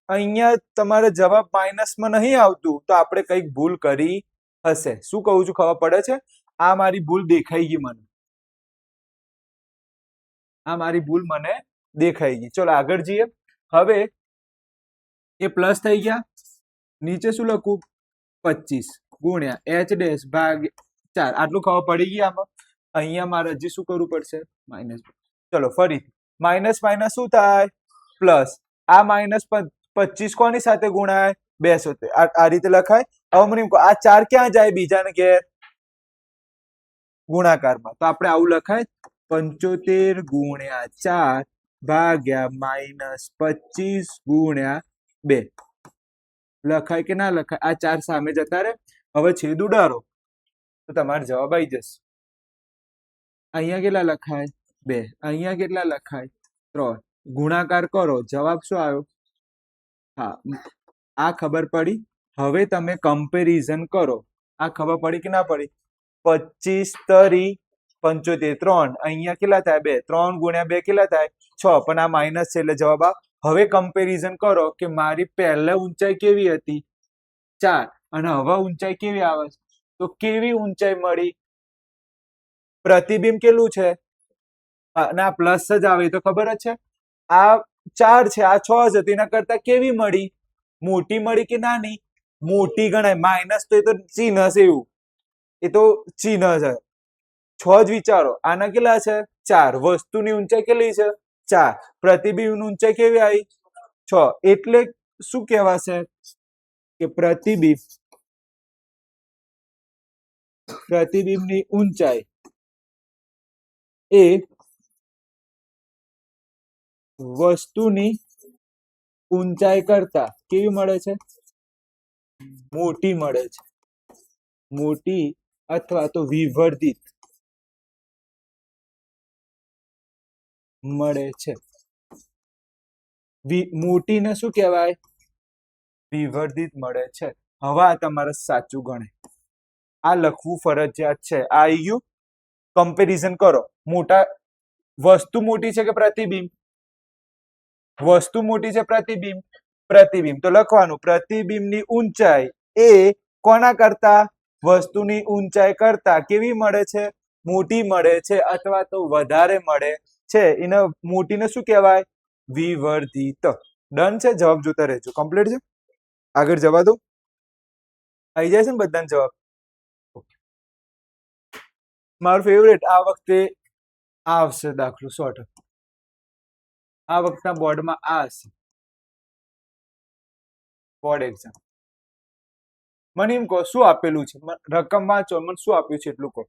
અહીંયા તમારે જવાબ માઇનસમાં નહીં આવતું તો આપણે કંઈક ભૂલ કરી હશે. શું કહું છું ખબર પડે છે? આ મારી ભૂલ દેખાઈ ગઈ મને. આ મારી ભૂલ મને દેખાઈ ગઈ. ચલો આગળ જઈએ. હવે એ પ્લસ થઈ ગયા. નીચે શું લખું? 25 ગુણ્યા એચ ડેશ ભાગ 4. આટલું ખબર પડી ગઈ આમાં? અહીંયા મારે હજી શું કરવું પડશે? માઇનસ. ચલો ફરીથી. માઇનસ માઇનસ શું થાય? પ્લસ. આ માઇનસ 25 કોની સાથે ગુણાય? 2 સાથે. આ રીતે લખાય. હવે મને એમ કહો આ 4 ક્યાં જાય? બીજાને ઘેર ગુણાકારમાં. તો આપણે આવું લખાય 75 ગુણ્યા 4 ભાગ્યા -25 ગુણ્યા 2. લખાય કે ના લખાય? આ 4 સામે જતા રહે. હવે છેદ ઉડાડો તો તમારો જવાબ આવી જશે. અહીંયા કેટલા લખાય? 2. અહીંયા કેટલા લખાય? 3. ગુણાકાર કરો, જવાબ શું આવ્યો? હા, આ ખબર પડી. હવે તમે કમ્પેરિઝન કરો. આ ખબર પડી કે ના પડી? 25 તરી 75. 3 અહીંયા કેટલા થાય? 2. 3 ગુણ્યા 2 કેટલા થાય? 6. પણ આ માઇનસ છે એટલે જવાબ આ. હવે કમ્પેરિઝન કરો કે મારી પહેલા ઊંચાઈ કેવી હતી? 4 અને હવે ઊંચાઈ કેવી આવે છે? તો કેવી ઊંચાઈ મળી? પ્રતિબિંબ કેટલું છે અને આ પ્લસ જ આવે તો ખબર જ છે આ 4 છે આ 6 છે તેના કરતા કેવી મળી મોટી મળી કે નાની મોટી ગણાય માઇનસ તો એ તો ચિહ્ન છે એવું એ તો ચિહ્ન છે 6 જ વિચારો આના કેટલા છે 4 વસ્તુની ઊંચાઈ કેટલી છે 4 પ્રતિબિંબની ઊંચાઈ કેવી આવી 6 એટલે શું કહેવાશે કે પ્રતિબિંબની ઊંચાઈ એ વસ્તુની ઊંચાઈ કરતા કેવી મળે છે મોટી મળે છે મોટી અથવા તો વિવર્ધિત મળે છે મોટીને શું કહેવાય વિવર્ધિત મળે છે હવે આ તમારે સાચું ગણે આ લખવું ફરજિયાત છે આ આવી ગયું કમ્પેરિઝન કરો મોટા વસ્તુ મોટી છે કે પ્રતિબિંબ વસ્તુ મોટી છે પ્રતિબિંબ પ્રતિબિંબ તો લખવાનું પ્રતિબિંબની ઊંચાઈ એ કોના કરતા વસ્તુની ઊંચાઈ કરતા કેવી મળે છે મોટી મળે છે અથવા તો વધારે મળે છે એને મોટીને શું કહેવાય વિવર્ધિત ડન છે જવાબ જોતા રહેજો કમ્પ્લીટ છે આગળ જવા દો આવી જાય છે ને બધાને જવાબ મારું ફેવરેટ આ વખતે આવશે દાખલો 100% આ વખતના બોર્ડમાં આ હશે બોર્ડ એક્ઝામ મને એમ કહો શું આપેલું છે રકમ વાંચો મને શું આપ્યું છે એટલું કહો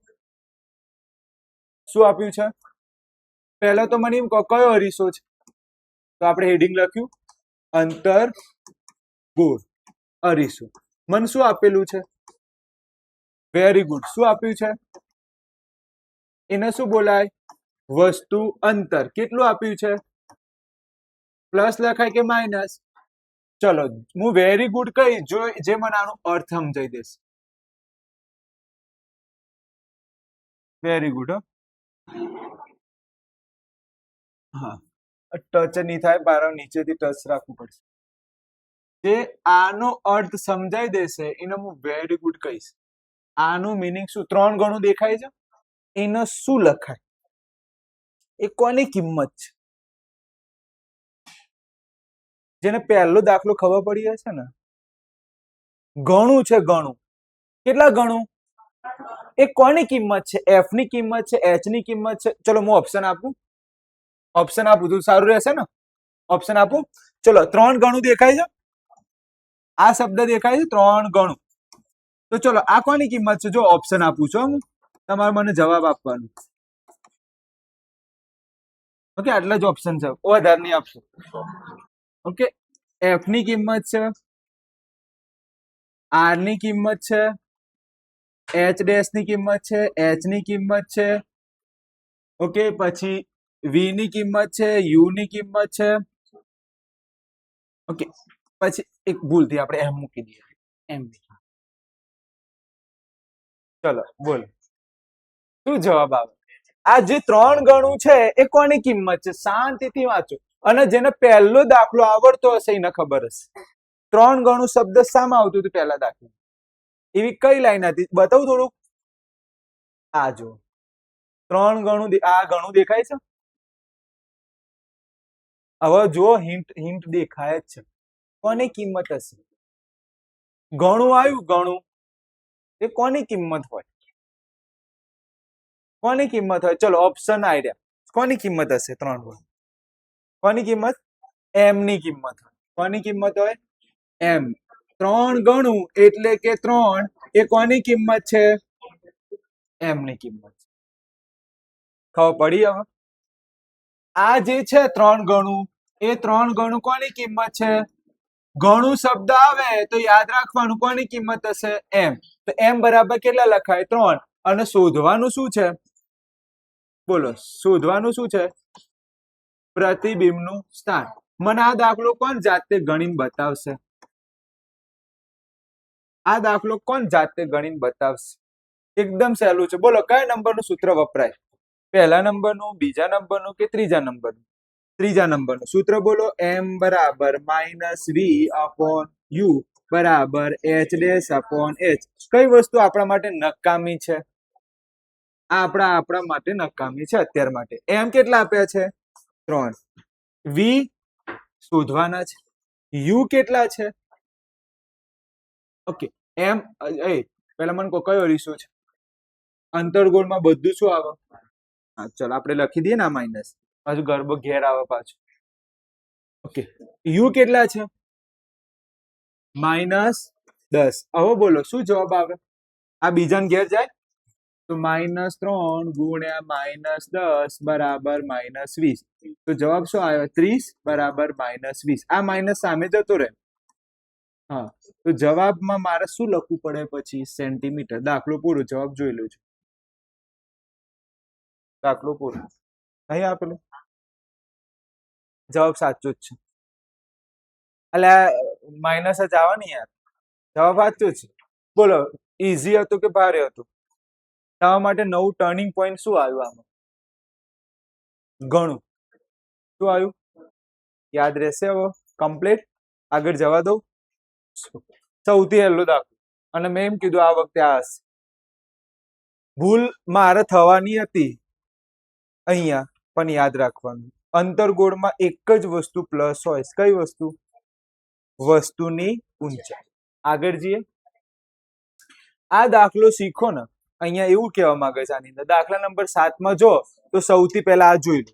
શું આપ્યું છે પહેલા તો મને એમ કહો કયો અરીસો છે તો આપણે હેડિંગ લખ્યું અંતર ગોળ અરીસો મને શું આપેલું છે વેરી ગુડ શું આપ્યું છે એને શું બોલાય વસ્તુ અંતર કેટલું આપ્યું છે પ્લસ લખાય કે માઇનસ ચલો હું વેરી ગુડ કઈ જો જે મને આનો અર્થ સમજાઈ દેશે વેરી ગુડ હા ટચ નહીં થાય બાર નીચેથી ટચ રાખવું પડશે જે આનો અર્થ સમજાઈ દેશે એને હું વેરી ગુડ કહીશ આનું મીનિંગ શું 3 ગણું દેખાય છે એને શું લખાય એ કોની કિંમત છે જેને પહેલો દાખલો ખબર પડી હશે ને ગણું છે ગણું કેટલા ગણું એ કોની કિંમત છે એફ ની કિંમત છે એચ ની કિંમત છે ચલો હું ઓપ્શન આપું તો સારું રહેશે ને ઓપ્શન આપું ચલો 3 ગણું દેખાય છે આ શબ્દ દેખાય છે 3 ગણું તો ચલો આ કોની કિંમત છે જો ઓપ્શન આપું છું હું તમારે મને જવાબ આપવાનો ઓકે આટલા જ ઓપ્શન છે વધારે નહીં આપશો ઓકે એફ ની કિંમત છે આર ની કિંમત છે એચ ડેશ ની કિંમત છે એચ ની કિંમત છે ઓકે પછી વી ની કિંમત છે યુ ની કિંમત છે ઓકે પછી એક ભૂલથી આપણે એમ મૂકી દઈએ એમ ચલો બોલો શું જવાબ આવે આ જે 3 ગણું છે એ કોની કિંમત છે શાંતિથી વાંચો અને જેને પહેલો દાખલો આવડતો હશે એને ખબર હશે 3 ગણું શબ્દ શામાં આવતું હતું પહેલા દાખલો એવી કઈ લાઈન હતી બતાવું થોડુંક આ જો 3 ગણું આ ગણું દેખાય છે હવે જો હિન્ટ દેખાય જ છે કોની કિંમત હશે ગણું આવ્યું ગણું એ કોની કિંમત હોય કોની કિંમત હોય ચલો ઓપ્શન આઈડિયા કોની કિંમત હશે 3 ગણું કોની કિંમત એમ ની કિંમત હોય કોની કિંમત હોય એમ 3 ગણું એટલે કે 3 એ કોની કિંમત છે એમ ની કિંમત ખબર પડી હવે આ જે છે 3 ગણું એ 3 ગણું કોની કિંમત છે ગણું શબ્દ આવે તો યાદ રાખવાનું કોની કિંમત હશે એમ તો એમ બરાબર કેટલા લખાય 3 અને શોધવાનું શું છે બોલો શોધવાનું શું છે પ્રતિબિંબનું સ્થાન મને આ દાખલો કોણ જાતે ગણીને બતાવશે આ દાખલો કોણ જાતે ગણીને બતાવશે એકદમ સહેલું છે બોલો કયા નંબરનું સૂત્ર વપરાય પહેલા નંબરનું બીજા નંબરનું કે ત્રીજા નંબરનું ત્રીજા નંબરનું સૂત્ર બોલો એમ બરાબર -v અપોન યુ બરાબર h ડેશ અપોન h કઈ વસ્તુ આપણા માટે નકામી છે આ આપણા માટે નકામી છે અત્યાર માટે. એમ કેટલા આપ્યા છે? 3. વી શોધવાના છે. યુ કેટલા છે? ઓકે. એમ પેલા મને કયો અરીસો છે? અંતર્ગોળમાં બધું શું આવે? હા, ચલો આપણે લખી દઈએ ને આ માઇનસ. પાછું ગરબો ઘેર આવે પાછું. ઓકે. યુ કેટલા છે? -10. હવે બોલો શું જવાબ આવે? આ બીજાને ઘેર જાય તો -3 ગુણ્યા -10 બરાબર -20. તો જવાબ શું આવ્યો? 30 બરાબર -20. આ માઇનસ સામે જતો રહે. હા, તો જવાબમાં મારે શું લખવું પડે પછી? સેન્ટીમીટર. દાખલો પૂરો. જવાબ જોઈ લો છું. દાખલો પૂરો. અહીં આપેલું જવાબ સાચો જ છે. એટલે માઇનસ જ આવે ને યાર. જવાબ સાચો છે. બોલો, ઈઝી હતું કે ભારે હતું? તમારા માટે નવું ટર્નિંગ પોઈન્ટ શું આવ્યું આમાં? ઘણું. શું આવ્યું? યાદ રહેશે હવે? કમ્પ્લીટ. આગળ જવા દો. સૌથી પહેલો દાખલો, અને મેં એમ કીધું આ વખતે આ હશે. ભૂલ મારે થવાની હતી અહીંયા, પણ યાદ રાખવાનું અંતર્ગોળમાં એક જ વસ્તુ પ્લસ હોય. કઈ વસ્તુ? વસ્તુની ઊંચાઈ. આગળ જઈએ. આ દાખલો શીખો ને, અહીંયા એવું કહેવા માંગે છે આની અંદર. દાખલા નંબર 7 માં જો તો સૌથી પહેલા આ જોઈ લો.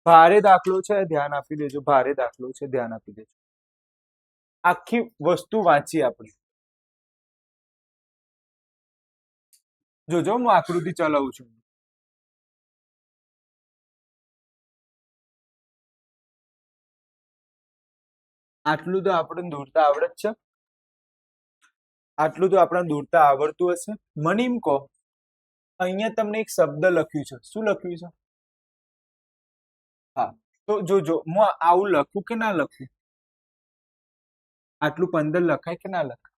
ભારે દાખલો છે, ધ્યાન આપી દેજો. ભારે દાખલો છે, ધ્યાન આપી દેજો. આખી વસ્તુ વાંચી આપણે. જોજો હું આકૃતિ ચલાવું છું. આટલું તો આપણે દોરતા આવડે જ છે. આટલું તો આપણે દોરતા આવડતું હશે. મને એમ કહો, અહીંયા તમને એક શબ્દ લખ્યું છે. શું લખ્યું છે? હા, તો જોજો હું આવું લખું કે ના લખું? આટલું 15 લખાય કે ના લખાય?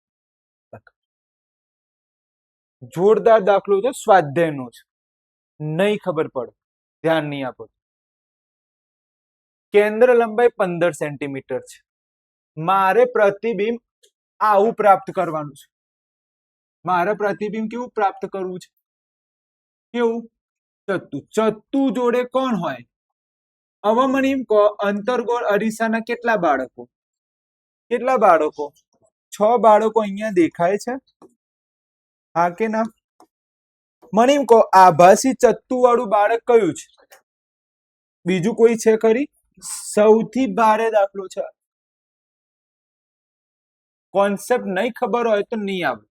જોરદાર દાખલો છે, સ્વાધ્યાયનો છે. નહીં ખબર પડે, ધ્યાન નહીં આપો. કેન્દ્ર લંબાઈ 15 સેન્ટીમીટર છે. મારે પ્રતિબિંબ આવું પ્રાપ્ત કરવાનું છે. મારે પ્રતિબિંબ કેવું પ્રાપ્ત કરવું છે? કેવું? ચત્તુ જોડે કોણ હોય? હવે મને એમ કહો, અંતર્ગોળ અરીસાના કેટલા બાળકો? કેટલા બાળકો? 6 બાળકો અહીંયા દેખાય છે. હા કે ના? મને એમ કહો, આભાસી ચત્તુ વાળું બાળક કયું છે? બીજું કોઈ છે ખરી? સૌથી ભારે દાખલો છે. કોન્સેપ્ટ નહીં ખબર હોય તો નહીં આવડે.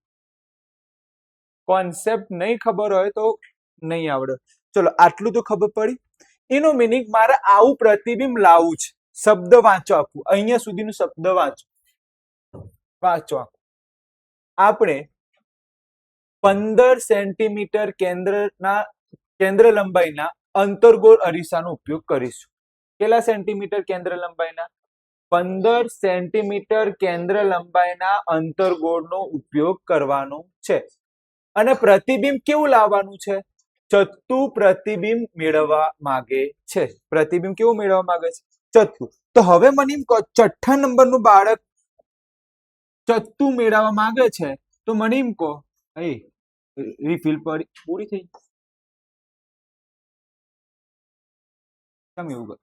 કોન્સેપ્ટ નહીં ખબર હોય તો નહીં આવડે. ચલો, આટલું તો ખબર પડી. એનો મિનિંગ મારે આવું પ્રતિબિંબ લાવવું છે. શબ્દ વાંચો આખું. અહીંયા સુધીનું શબ્દ વાંચો. વાંચો. આપણે 15 સેન્ટીમીટર કેન્દ્ર લંબાઈના અંતર્ગોળ અરીસાનો ઉપયોગ કરીશું. કેટલા સેન્ટીમીટર કેન્દ્ર લંબાઈના? 15 સેન્ટીમીટર કેન્દ્ર લંબાઈના અંતર્ગોળનો ઉપયોગ કરવાનો છે. અને પ્રતિબિંબ કેવું લાવવાનું છે? ચત્તુ પ્રતિબિંબ મેળવવા માંગે છે. પ્રતિબિંબ કેવું મેળવવા માંગે છે? ચત્તુ. તો હવે મને એમ કહો, 6થા નંબરનું બાળક ચત્તુ મેળવવા માંગે છે, તો મને એમ કહો, રીફિલ પૂરી થઈ?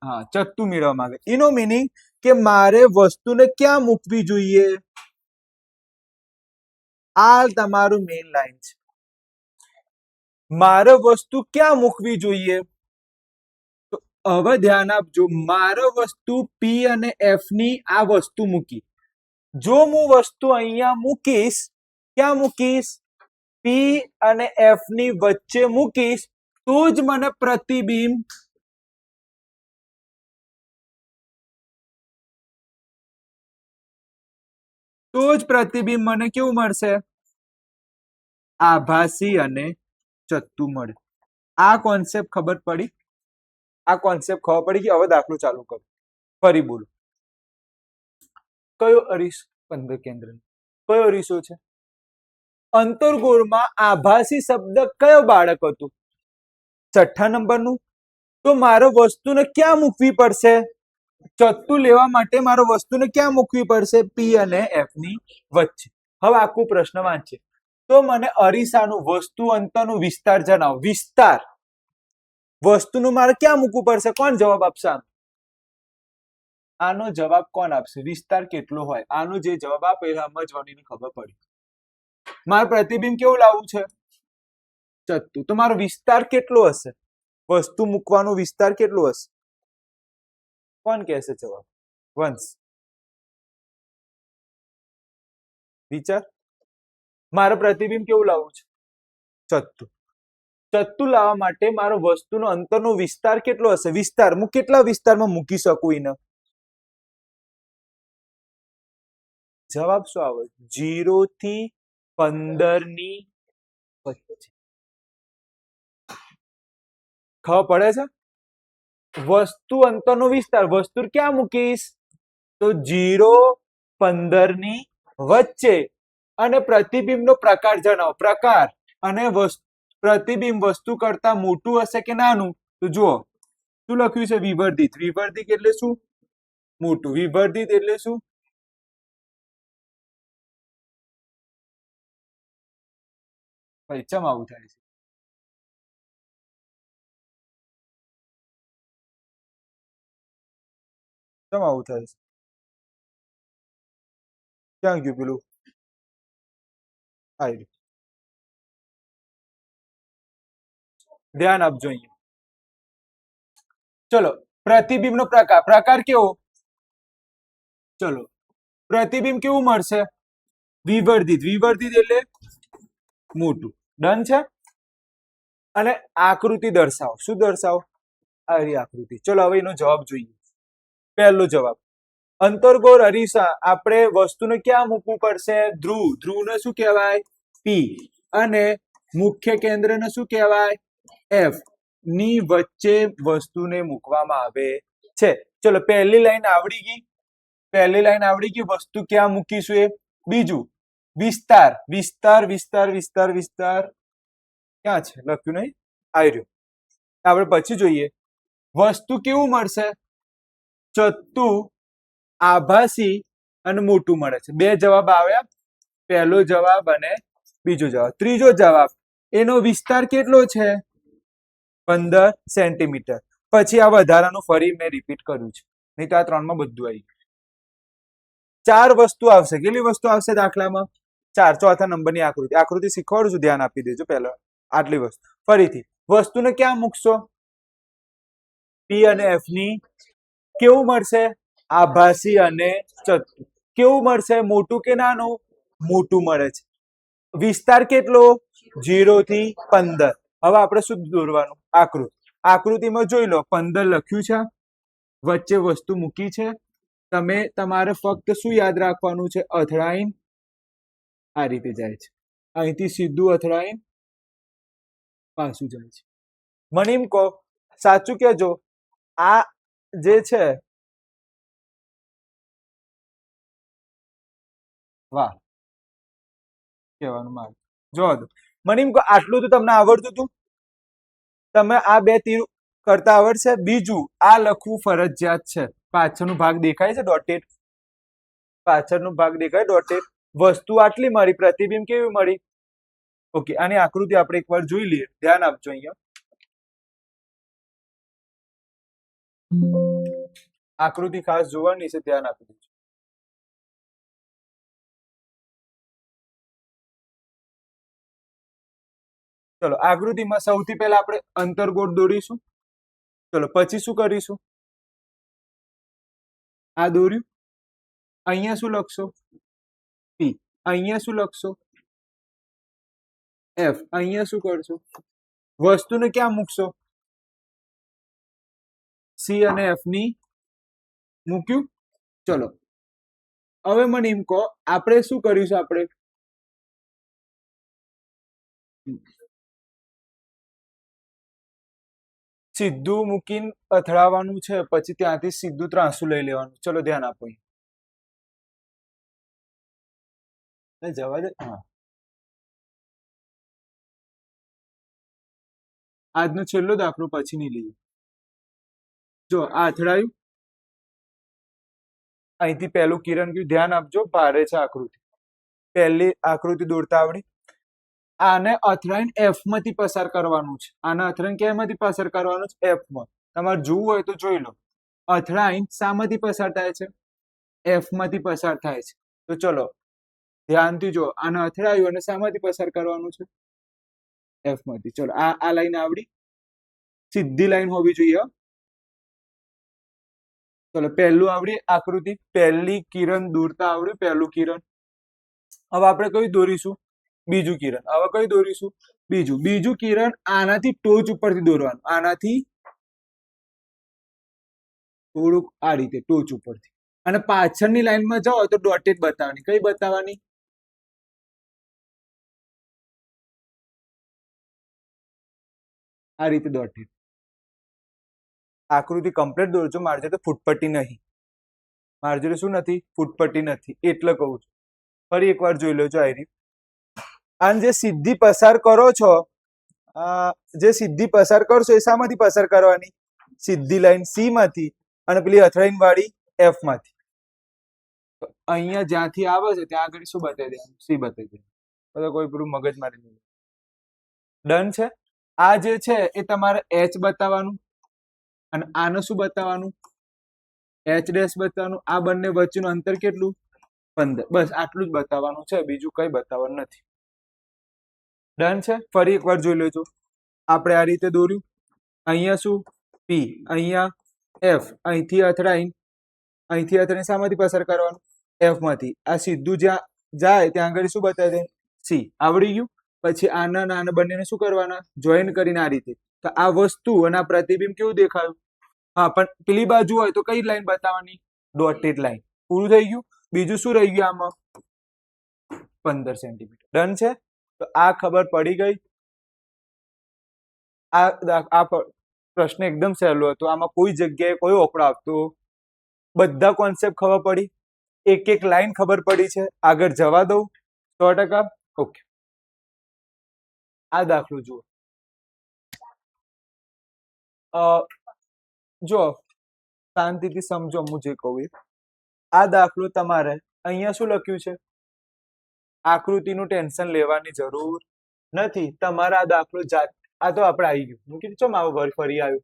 હા, ચત્તુ મેળવવા માંગે. એનો મિનિંગ કે મારે વસ્તુને ક્યાં મૂકવી જોઈએ? આ તમારું મેઇન લાઈન છે. મારે વસ્તુ ક્યાં મૂકવી જોઈએ? તો હવે ધ્યાન આપજો. મારે વસ્તુ પી અને એફ ની આ વસ્તુ મૂકી. જો હું વસ્તુ અહીંયા મૂકીશ, ક્યાં મૂકીશ? પી અને એફ ની વચ્ચે મૂકીશ, તો જ મને પ્રતિબિંબ મને કેવું મળશે? આભાસી અને ચત્તુ મળે. આ કોન્સેપ્ટ ખબર પડી? આ કોન્સેપ્ટ ખબર પડી કે હવે દાખલો ચાલુ કરો. ફરી બોલો. કયો અરીસો? 15 કેન્દ્ર. કયો અરીસો છે? અંતર્ગોળમાં આભાસી શબ્દ કયો બાળક હતું? 6થા નંબરનું. તો મારે વસ્તુને ક્યાં મૂકવી પડશે? ચત્તુ લેવા માટે મારે વસ્તુને ક્યાં મૂકવી પડશે? પી અને એફ ની વચ્ચે. હવે આખો પ્રશ્ન વાંચે. તો મને અરીસાનું વસ્તુ અંતરનું વિસ્તાર જણાવો. વિસ્તાર વસ્તુનું મારે ક્યાં મૂકવું પડશે? કોણ જવાબ આપશે? આનો જવાબ કોણ આપશે? વિસ્તાર કેટલો હોય? આનો જે જવાબ આપે એ સમજવાની ખબર પડી. મારે પ્રતિબિંબ કેવું લાવવું છે? ચત્તુ. તો મારો વિસ્તાર કેટલો હશે? વસ્તુ મૂકવાનો વિસ્તાર કેટલો હશે? કોણ કહેશે જવાબ? વંશ વિચાર. મારે પ્રતિબિંબ કેવું લાવવું છે? ચત્તુ. ચત્તુ લાવવા માટે મારો વસ્તુનો અંતરનો વિસ્તાર કેટલો હશે? વિસ્તાર હું કેટલા વિસ્તારમાં મૂકી શકું એને? જવાબ શું આવે? 0 થી 15 ની વચ્ચે. ખબર પડે છે? વસ્તુ અંતરનો વિસ્તાર, વસ્તુ ક્યાં મૂકીશ? તો 0 15 ની વચ્ચે. અને પ્રતિબિંબનો પ્રકાર જણાવો. પ્રકાર અને પ્રતિબિંબ વસ્તુ કરતા મોટું હશે કે નાનું? તો જુઓ શું લખ્યું છે? વિવર્ધિત. વિવર્ધિત એટલે શું? મોટું. વિવર્ધિત એટલે શું? ભાઈ ચમ આવું થાય છે? ચમ આવું થાય છે? ક્યાં ગયું પેલું? આવી ધ્યાન આપજો અહીંયા. ચલો પ્રતિબિંબનો પ્રકાર. પ્રકાર કેવો? ચલો પ્રતિબિંબ કેવું મળશે? વિવર્ધિત. વિવર્ધિત એટલે મોટું. ડન છે? અને આકૃતિ દર્શાવો. શું દર્શાવો? આવી આકૃતિ. ચલો હવે એનો જવાબ જોઈએ. પહેલો જવાબ, અંતર્ગોળ અરીસા આપણે વસ્તુને ક્યાં મૂકવું પડશે? ધ્રુવ. ધ્રુવને શું કહેવાય? પી. અને મુખ્ય કેન્દ્રને શું કહેવાય? એફ. ની વચ્ચે વસ્તુને મૂકવામાં આવે છે. ચલો પહેલી લાઈન આવડી ગઈ. પહેલી લાઈન આવડી ગઈ. વસ્તુ ક્યાં મૂકીશું એ. બીજું વિસ્તાર. વિસ્તાર વિસ્તાર વિસ્તાર વિસ્તાર ક્યાં છે? લખ્યું નહીં. આવી રહ્યું. આપણે પછી જોઈએ. વસ્તુ કેવું મળશે? ચત્તુ, આભાસી અને મોટું મળે છે. બે જવાબ આવ્યા. પહેલો જવાબ અને બીજો જવાબ. ત્રીજો જવાબ, એનો વિસ્તાર કેટલો છે? 15 સેન્ટીમીટર. પછી આ વધારાનું ફરી મેં રિપીટ કર્યું છે, નહીં તો આ 3 માં બધું આવી ગયું. 4 વસ્તુ આવશે. કેટલી વસ્તુ આવશે દાખલામાં? 4. ચોથા નંબરની આકૃતિ. આકૃતિ શીખવાડું છું, ધ્યાન આપી દેજો. પહેલા આટલી વસ્તુ. ફરીથી વસ્તુને ક્યાં મૂકશો? પી અને એફ ની. કેવું મળશે? આભાસી અને ચત્તુ. કેવું મળશે? મોટું કે નાનું? મોટું મળે છે. વિસ્તાર કેટલો? 0 થી 15. હવે આપણે શું દોરવાનું? આકૃતિ. આકૃતિમાં જોઈ લો 15 લખ્યું છે, વચ્ચે વસ્તુ મૂકી છે. તમે તમારે ફક્ત શું યાદ રાખવાનું છે? અથડાઈન આ રીતે જાય છે. અહીંથી સીધું અથડાઈન પાછું જાય છે. મને એમ કહો, સાચું કેજો, આ જે છે, વાહ કહેવાનું મારે. જો મને એમ કહો, આટલું તો તમને આવડતું હતું? તમે આ બે તીર કરતા આવડશે? બીજું આ લખવું ફરજિયાત છે. પાછળનો ભાગ દેખાય છે ડોટેડ? પાછળનો ભાગ દેખાય ડોટેડ? વસ્તુ આટલી મળી, પ્રતિબિંબ કેવી મળી? ઓકે. આની આકૃતિ આપણે એકવાર જોઈ લઈએ. ધ્યાન આપજો અહીંયા. આકૃતિ ખાસ જોવાની છે, ધ્યાન આપી દેજો. ચલો આકૃતિમાં સૌથી પહેલા આપણે અંતર્ગોળ દોરીશું. ચલો પછી શું કરીશું? આ દોર્યું. અહીંયા શું લખશો? પી. અહીંયા શું લખશો? એફ. અહીંયા શું કરશો? વસ્તુને ક્યાં મૂકશો? સી અને એફ ની મૂક્યું. ચલો હવે મને એમ કહો, આપણે શું કરીશું? આપણે સીધું મૂકીને અથડાવવાનું છે, પછી ત્યાંથી સીધું ત્રાંસુ લઈ લેવાનું. ચલો ધ્યાન આપો. જવા દે. હા, આજનો છેલ્લો દાખલો, પછી નહીં લઈએ. જો આ અથડાયું. અહીંથી પહેલું કિરણ ગયું. ધ્યાન આપજો, ભારે છે આકૃતિ. પહેલી આકૃતિ દોરતા આવડી? આને અથડાઈને એફ માંથી પસાર કરવાનું છે. આને અથડાઈને કેમાંથી પસાર કરવાનું છે? એફ માં. તમારે જોવું હોય તો જોઈ લો. અથડાઈને શામાંથી પસાર થાય છે? એફ માંથી પસાર થાય છે. તો ચલો ધ્યાનથી જો, આને અથડાયું અને શામાંથી પસાર કરવાનું છે? એફ માંથી. ચલો આ લાઈન આવડી? સીધી લાઈન હોવી જોઈએ. ચલો પહેલું આવડી આકૃતિ, પહેલી કિરણ દોરતા આવડ્યું, પહેલું કિરણ. હવે આપણે કયું દોરીશું? બીજું કિરણ. હવે કયું દોરીશું? બીજું કિરણ આનાથી ટોચ ઉપરથી દોરવાનું, આનાથી થોડુંક આ રીતે ટોચ ઉપરથી. અને પાછળની લાઈનમાં જાઓ તો ડોટેડ બતાવવાની. કઈ બતાવવાની? આ રીતે ડોટેડ. આકૃતિ કમ્પ્લીટ દોરજો, મારી જોડે ફૂટપટ્ટી નહીં. મારી જોડે શું નથી? ફૂટપટ્ટી નથી, એટલે કહું છું. ફરી એકવાર જોઈ લેજો. આયરી આને જે સીધી પસાર કરો છો, જે સીધી પસાર કરશો એ શામાંથી પસાર કરવાની? સીધી લાઈન સી માંથી, અને પેલી અથડાઈને વાળી એફ માંથી. અહીંયા જ્યાંથી આવે છે ત્યાં આગળ શું બતાવી દેવાનું? સી બતાવી દેવાનું. બધા કોઈ પૂરું મગજ મારી નહીં. ડન છે. આ જે છે એ તમારે એચ બતાવવાનું, અને આને શું બતાવવાનું? એચ ડેશ બતાવવાનું. આ બંને વચ્ચેનું અંતર કેટલું? 15. બસ આટલું જ બતાવવાનું છે, બીજું કઈ બતાવવાનું નથી. ડન છે. ફરી એકવાર જોઈ લેજો. આપણે આ રીતે દોર્યું. અહીંયા શું? પી, અહીંયા એફ. અહીંથી અથડાઈને શામાંથી પસાર કરવાનું? એફ માંથી. આ સીધું જ્યાં જાય ત્યાં આગળ શું બતાવી દે? સી. આવડી ગયું. પછી આના બંનેને શું કરવાના? જોઈન કરીને આ રીતે. તો આ વસ્તુ અને આ પ્રતિબિંબ કેવું દેખાયું? હા, પણ પેલી બાજુ હોય તો કઈ લાઈન બતાવવાની? Dotted line. પૂરું થઈ ગયું. બીજું શું રહી ગયું આમાં? 15 સેન્ટીમીટર. ડન છે. તો આ ખબર પડી ગઈ. આ પ્રશ્ન એકદમ સહેલો હતો. આમાં કોઈ જગ્યાએ કોઈ ઓકળો આપતો, બધા કોન્સેપ્ટ ખબર પડી, એક એક લાઈન ખબર પડી છે. આગળ જવા દઉં 100%. ઓકે. આ દાખલો જુઓ. જો શાંતિથી સમજો હું જે કહું એ. આ દાખલો તમારે અહીંયા શું લખ્યું છે? આકૃતિનું ટેન્શન લેવાની જરૂર નથી. તમારે આ દાખલો આ તો આપણે આવી ગયું. મૂકી દીધું. મારો ઘર ફરી આવ્યું.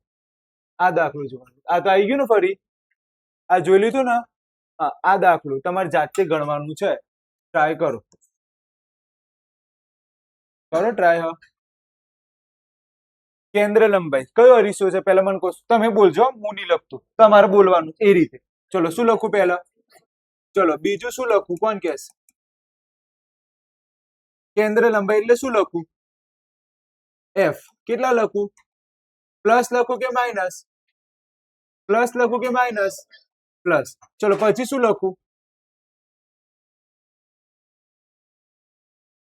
આ દાખલો જોવાનું. આ તો આવી ગયું ને ફરી. આ જોઈ લીધું ને? હા, આ દાખલો તમારે જાતે ગણવાનું છે. ટ્રાય કરો ટ્રાય. હા, કેન્દ્ર લંબાઈ કયો અરીસો છે? પેલા મને કહો. તમે બોલજો, હું નહીં લખતું, તમારે બોલવાનું એ રીતે. ચલો શું લખું પહેલા? ચલો બીજું શું લખું? કોણ કહેશે? કેન્દ્ર લંબાઈ એટલે શું લખું? એફ. કેટલા લખું? પ્લસ લખું કે માઇનસ? પ્લસ લખું કે માઇનસ? પ્લસ. ચલો પછી શું લખું?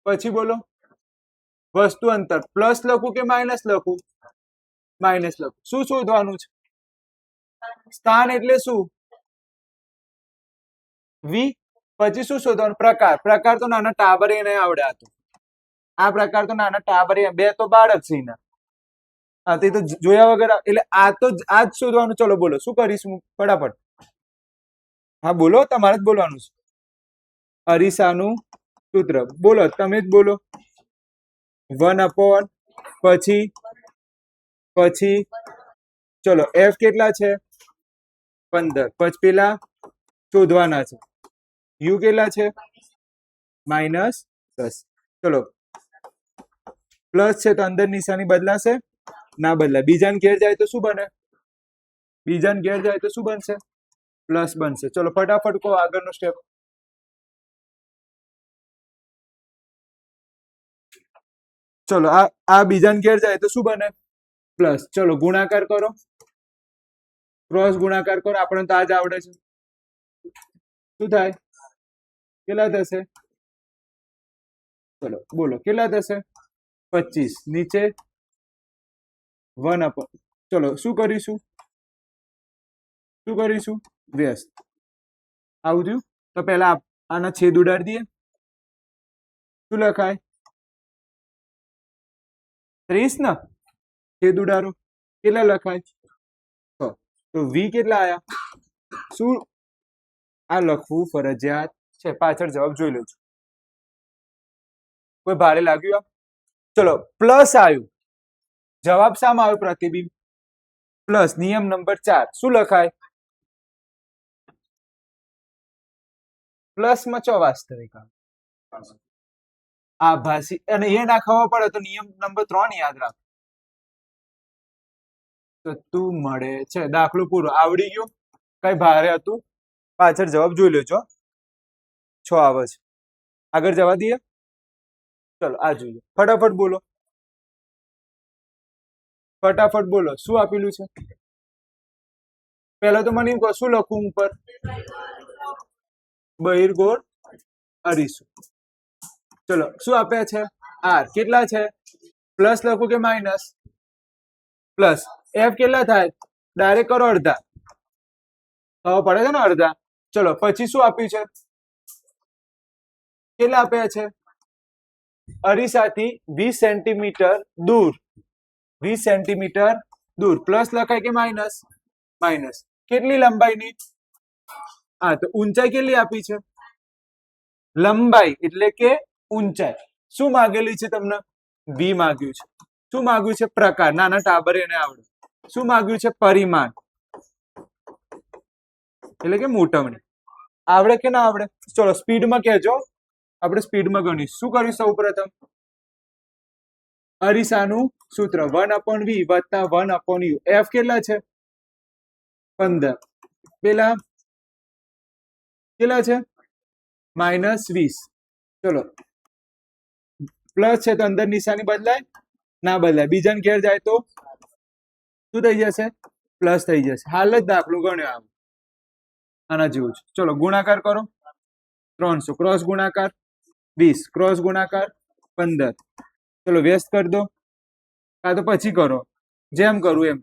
પછી બોલો. વસ્તુ અંતર. પ્લસ લખું કે માઇનસ લખું? માઇનસ લખું. શું શોધવાનું છે? સ્થાન એટલે શું? વી. પછી શું શોધવાનું? પ્રકાર. પ્રકાર તો નાના ટાબરે એને આવડે. આ પ્રકાર તો નાના ટાબરે, બે તો બાળક છે એના. હા, તે તો જોયા વગર. એટલે આ જ શોધવાનું. ચલો બોલો શું કરીશું ફટાફટ. હા બોલો, તમારે જ બોલવાનું છે. અરીસાનું સૂત્ર બોલો, તમે જ બોલો. 1 પછી ચલો એફ કેટલા છે? 15. પછી પેલા શોધવાના છે. યુ કેટલા છે? -10. ચલો પ્લસ છે તો અંદર નિશાની બદલાશે? ના બદલાય. બીજાને ઘેર જાય તો શું બને? બીજાને ઘેર જાય તો શું બનશે? પ્લસ બનશે. ચલો ફટાફટ કહો આગળનો સ્ટેપ. ચલો આ બીજાને ઘેર જાય તો શું બને? પ્લસ. ચલો ગુણાકાર કરો, ક્રોસ ગુણાકાર કરો. આપણને તો આજ આવડે છે. શું થાય? કેટલા થશે? ચલો બોલો કેટલા થશે? 25. નીચે 1 ચલો શું કરીશું? વ્યસ્ત. આવું થયું. તો પેલા આના છેદ ઉડાડી દઈએ. શું લખાય? 30 ને? છેદ ઉડાડો. કેટલા લખાય? 6. તો વી કેટલા આયા? શું આ લખવું ફરજિયાત છે? પાછળ જવાબ જોઈ લેજો. કોઈ ભારે લાગ્યું? ચલો પ્લસ આવ્યું, જવાબ શામાં આવ્યો પ્રતિબિંબ પ્લસ. નિયમ નંબર 4 શું લખાય? પ્લસ માં ચો વાસ્તવિક આવે, આભાસી. અને એ ના ખબર પડે તો નિયમ નંબર 3 યાદ રાખ. તો તું મળે છે. દાખલો પૂરો. આવડી ગયો? કઈ ભારે હતું? પાછળ જવાબ જોઈ લેજો. 6 આવે છે. આગળ જવા દઈએ. ચલો આ જોઈએ. ફટાફટ બોલો, ફટાફટ બોલો. શું આપેલું છે? પહેલા તો મને એમ કહો, શું લખું ઉપર? બહિર્ગોળ અરીસું. ચલો શું આપ્યા છે? આર. કેટલા છે? પ્લસ લખું કે માઇનસ? પ્લસ. એફ કેટલા થાય? ડાયરેક્ટ કરો અડધા. ખબર પડે છે ને અડધા. ચલો પછી શું આપ્યું છે? કેટલા આપ્યા છે? અરીસાથી 20 સેન્ટીમીટર દૂર. 20 સેન્ટીમીટર દૂર. પ્લસ લખાય કે માઇનસ? માઇનસ. કેટલી લંબાઈની? હા તો ઊંચાઈ કેટલી આપી છે? લંબાઈ એટલે કે ઊંચાઈ. શું માંગેલી છે તમને? વી માંગ્યું છે. શું માંગ્યું છે? પ્રકાર. નાના ટાબર એને આવડે. શું માંગ્યું છે? પરિમાણ એટલે કે મોટવણી. આવડે કે ના આવડે? ચલો સ્પીડમાં કહેજો. આપણે સ્પીડમાં ગણીશું. શું કરીશું? સૌ પ્રથમ અરીસાનું સૂત્ર 1/v વત્તા 1/u. એફ કેટલા છે? 15. પેલા કેટલા છે? -20. ચલો પ્લસ છે તો અંદર નિશાની બદલાય? ના બદલાય. બીજાને ઘેર જાય તો શું થઈ જશે? પ્લસ થઈ જશે. હાલ જ દાખલો ગણ્યો આમ. આના જેવું છે. ચલો ગુણાકાર કરો. 300 ક્રોસ ગુણાકાર 20 ક્રોસ ગુણાકાર 15. ચલો વ્યસ્ત કરી દો. કાં તો પછી કરો, જેમ કરું એમ.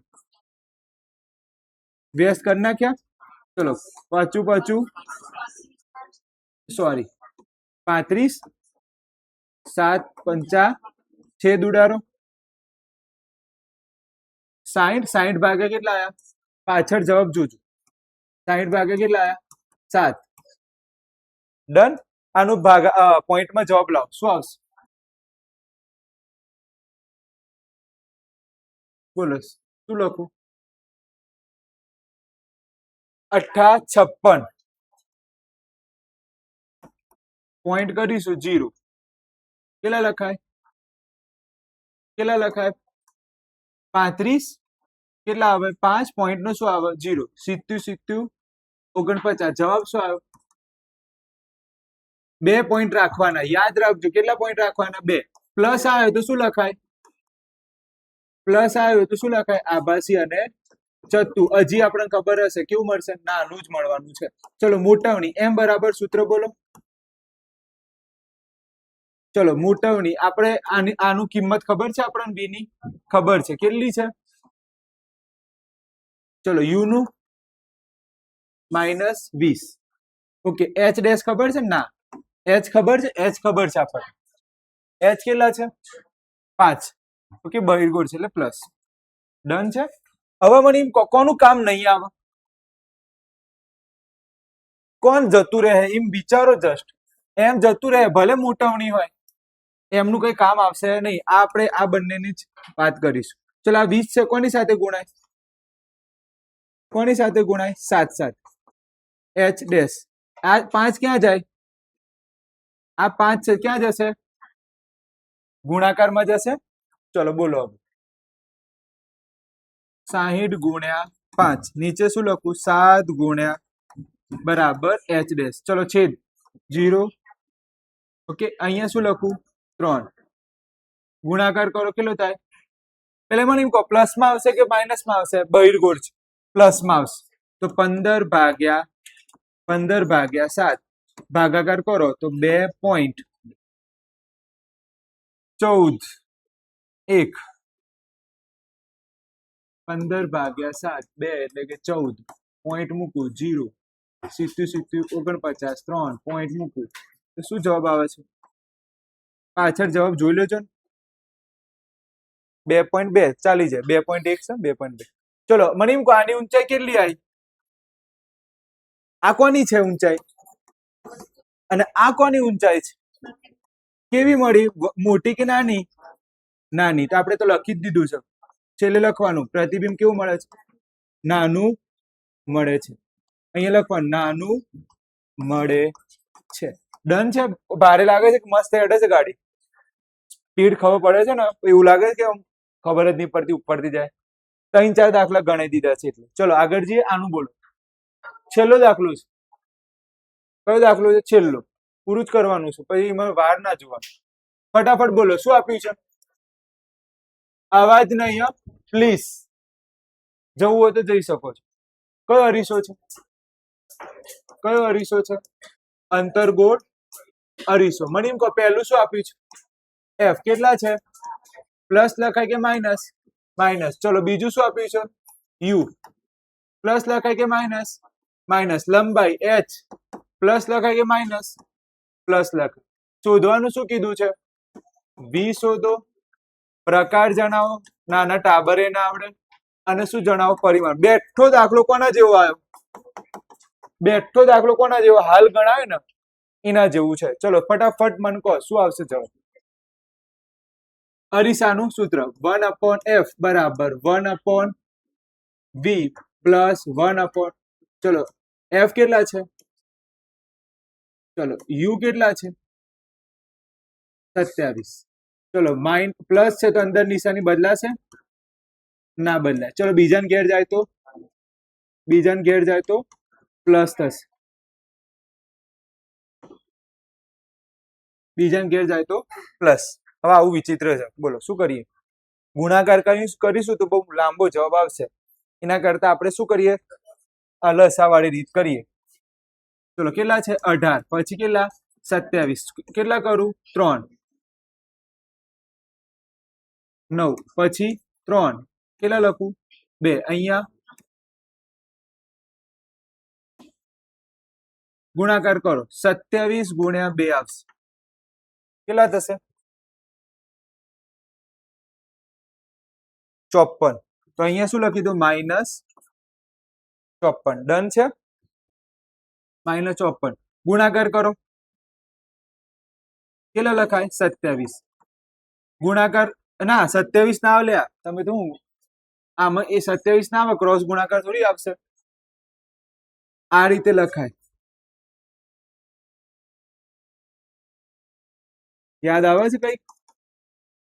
વ્યસ્ત કરી નાખ્યા. ચલો પાછું સોરી 35. 7 પંચા છેદ ઉડાડો. 60. 60 ભાગ્યા કેટલા આયા? પાછળ જવાબ જોજો. 60 ભાગ્યા કેટલા આયા? 7. ડન. આનું પોઈન્ટમાં જવાબ લાવો. શું આવશે? બોલો શું લખું? 5856. પોઈન્ટ કરીશું 0. કેટલા લખાય? કેટલા લખાય? 35. કેટલા આવે? 5. પોઈન્ટ નો શું આવે? 0. 70 49. જવાબ શું આવ્યો? 2 પોઈન્ટ રાખવાના. યાદ રાખજો. કેટલા પોઈન્ટ રાખવાના? 2. પ્લસ આવ્યો તો શું લખાય? પ્લસ આવ્યો તો શું લખાય? આભાસી અને ચત્તુ. હજી આપણને ખબર હશે કેવું મળશે? નાનું જ મળવાનું છે. ચલો મોટવણી. એમ બરાબર સૂત્ર બોલો. ચલો મોટવણી. આપણે આનું કિંમત ખબર છે આપણને? બી ની ખબર છે. કેટલી છે? ચલો યુ નું -20. ઓકે. એચ ડેશ ખબર છે? ના. એચ ખબર છે? એચ ખબર છે આપણને. એચ કેટલા છે? 5. ઓકે બહિર્ગોળ છે એટલે પ્લસ. ડન છે. હવે મને એમ કોનું કામ નહીં આવે? કોણ જતું રહે? એમ વિચારો જસ્ટ. એમ જતું રહે ભલે મોટવણી હોય, એમનું કઈ કામ આવશે નહીં. આ આપણે આ બંનેની જ વાત કરીશું. ચલો આ 20 છે. કોની સાથે ગુણાય? કોની સાથે ગુણાય? 7 સાથે. H dash. આ 5 ક્યાં જાય? આ 5 છે ક્યાં જશે? ગુણાકારમાં જશે. ચલો બોલો હવે. 60 ગુણ્યા 5. નીચે શું લખું? 7 ગુણ્યા બરાબર એચ ડેશ. ચલો છેદ 0. ઓકે અહીંયા શું લખું? 3. ગુણાકાર કરો કેટલો થાય? એટલે મને એમ કહો પ્લસમાં આવશે કે માઇનસમાં આવશે? બહિર્ગોળ છે પ્લસમાં આવશે. તો 15 ભાગ્યા 7 ભાગાકાર કરો તો 2.14 1. 15 ભાગ્યા 7 2 એટલે કે 14. પોઈન્ટ મૂકું 0. 70 49. 3 પોઈન્ટ મૂકું તો શું જવાબ આવે છે? પાછળ જવાબ જોઈ લેજો ને. 2.2 ચાલી જાય. 2.1 છે 2.2. ચલો મને એમ કહો આની ઊંચાઈ કેટલી આવી? આ કોની છે ઊંચાઈ? અને આ કોની ઊંચાઈ છે? કેવી મળી? મોટી કે નાની? નાની તો આપણે તો લખી જ દીધું છે. છેલ્લે લખવાનું પ્રતિબિંબ કેવું મળે છે? નાનું મળે છે. અહીંયા લખવાનું નાનું મળે છે. ડન છે. ભારે લાગે છે કે મસ્ત હેડે છે ગાડી? સ્પીડ ખબર પડે છે ને? એવું લાગે છે કે આમ ખબર જ નહીં પડતી, ઉપરથી જાય. 3-4 દાખલા ગણી દીધા છે એટલે. ચલો આગળ જઈએ. આનું બોલો. છેલ્લો દાખલો છે. કયો દાખલો છે? છેલ્લો. પૂરું જ કરવાનું છે, પછી એમાં વાર ના જોવાનું. ફટાફટ બોલો. શું આપ્યું છે? અવાજ નહીં, પ્લીઝ. જવું હોય તો જઈ શકો છો. કયો અરીસો છે? કયો અરીસો છે? અંતર્ગોળ અરીસો. મને એમ કહો પહેલું શું આપ્યું છે? એફ. કેટલા છે? પ્લસ લખાય કે માઇનસ? માઇનસ. ચલો બીજું શું આપ્યું છે? યુ. પ્લસ લખાય કે માઇનસ? માઇનસ. લંબાઈ એચ. પ્લસ લખાય કે માઇનસ? પ્લસ લખાય. શોધવાનું શું કીધું છે? વી શોધો. પ્રકાર જણાવો. નાના ટાબરે ના આવડે. અને શું જણાવો? પરિમાણ. બેઠો દાખલો કોના જેવો આવ્યો? બેઠો દાખલો કોના જેવો? હાલ ગણાય ને એના જેવું છે. ચલો ફટાફટ મને કહો શું આવશે જવાબ? અરીસાનું સૂત્ર 1/f બરાબર 1/v પ્લસ 1/, ચલો f કેટલા છે? ચલો u કેટલા છે? 27. ચલો માઇન પ્લસ છે તો અંદર નિશાની બદલાશે? ના બદલાય. ચલો બીજાને ઘેર જાય તો? બીજાને ઘેર જાય તો પ્લસ થશે. બીજાને ઘેર જાય તો પ્લસ. હવે આવું વિચિત્ર છે. બોલો શું કરીએ? ગુણાકાર કરીશું તો બહુ લાંબો જવાબ આવશે. એના કરતા આપણે શું કરીએ? આ લસા વાળી રીત કરીએ. ચલો કેટલા છે? 18. પછી કેટલા? 27. કેટલા કરું? 3. 9. પછી 3. કેટલા લખું? 2. અહીંયા ગુણાકાર કરો. 27 ગુણ્યા 2 આવશે. કેટલા થશે? 54. તો અહીંયા શું લખી દો? -54. ડન છે. -54 ગુણાકાર કરો. કેટલા લખાય? 27. ગુણાકાર ના 27 ના આવે લ્યા. તમે તો હું આમાં એ 27 ના આવે. ક્રોસ ગુણાકાર થોડી આવશે. આ રીતે લખાય. યાદ આવે છે કઈક?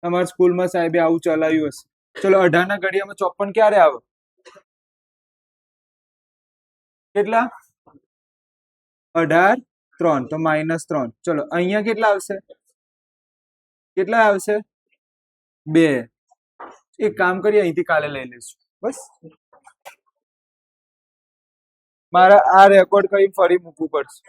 તમારા સ્કૂલમાં સાહેબે આવું ચલાવ્યું હશે. ચલો 18 ના ઘડિયામાં 54 ક્યારે આવે? કેટલા? 18 3 તો -3. ચલો અહીંયા કેટલા આવશે? કેટલા આવશે? 2. એક કામ કરીએ, અહીંથી કાલે લઈ લઈશું. બસ મારા આ રેકોર્ડ કરી ફરી મૂકવું પડશે.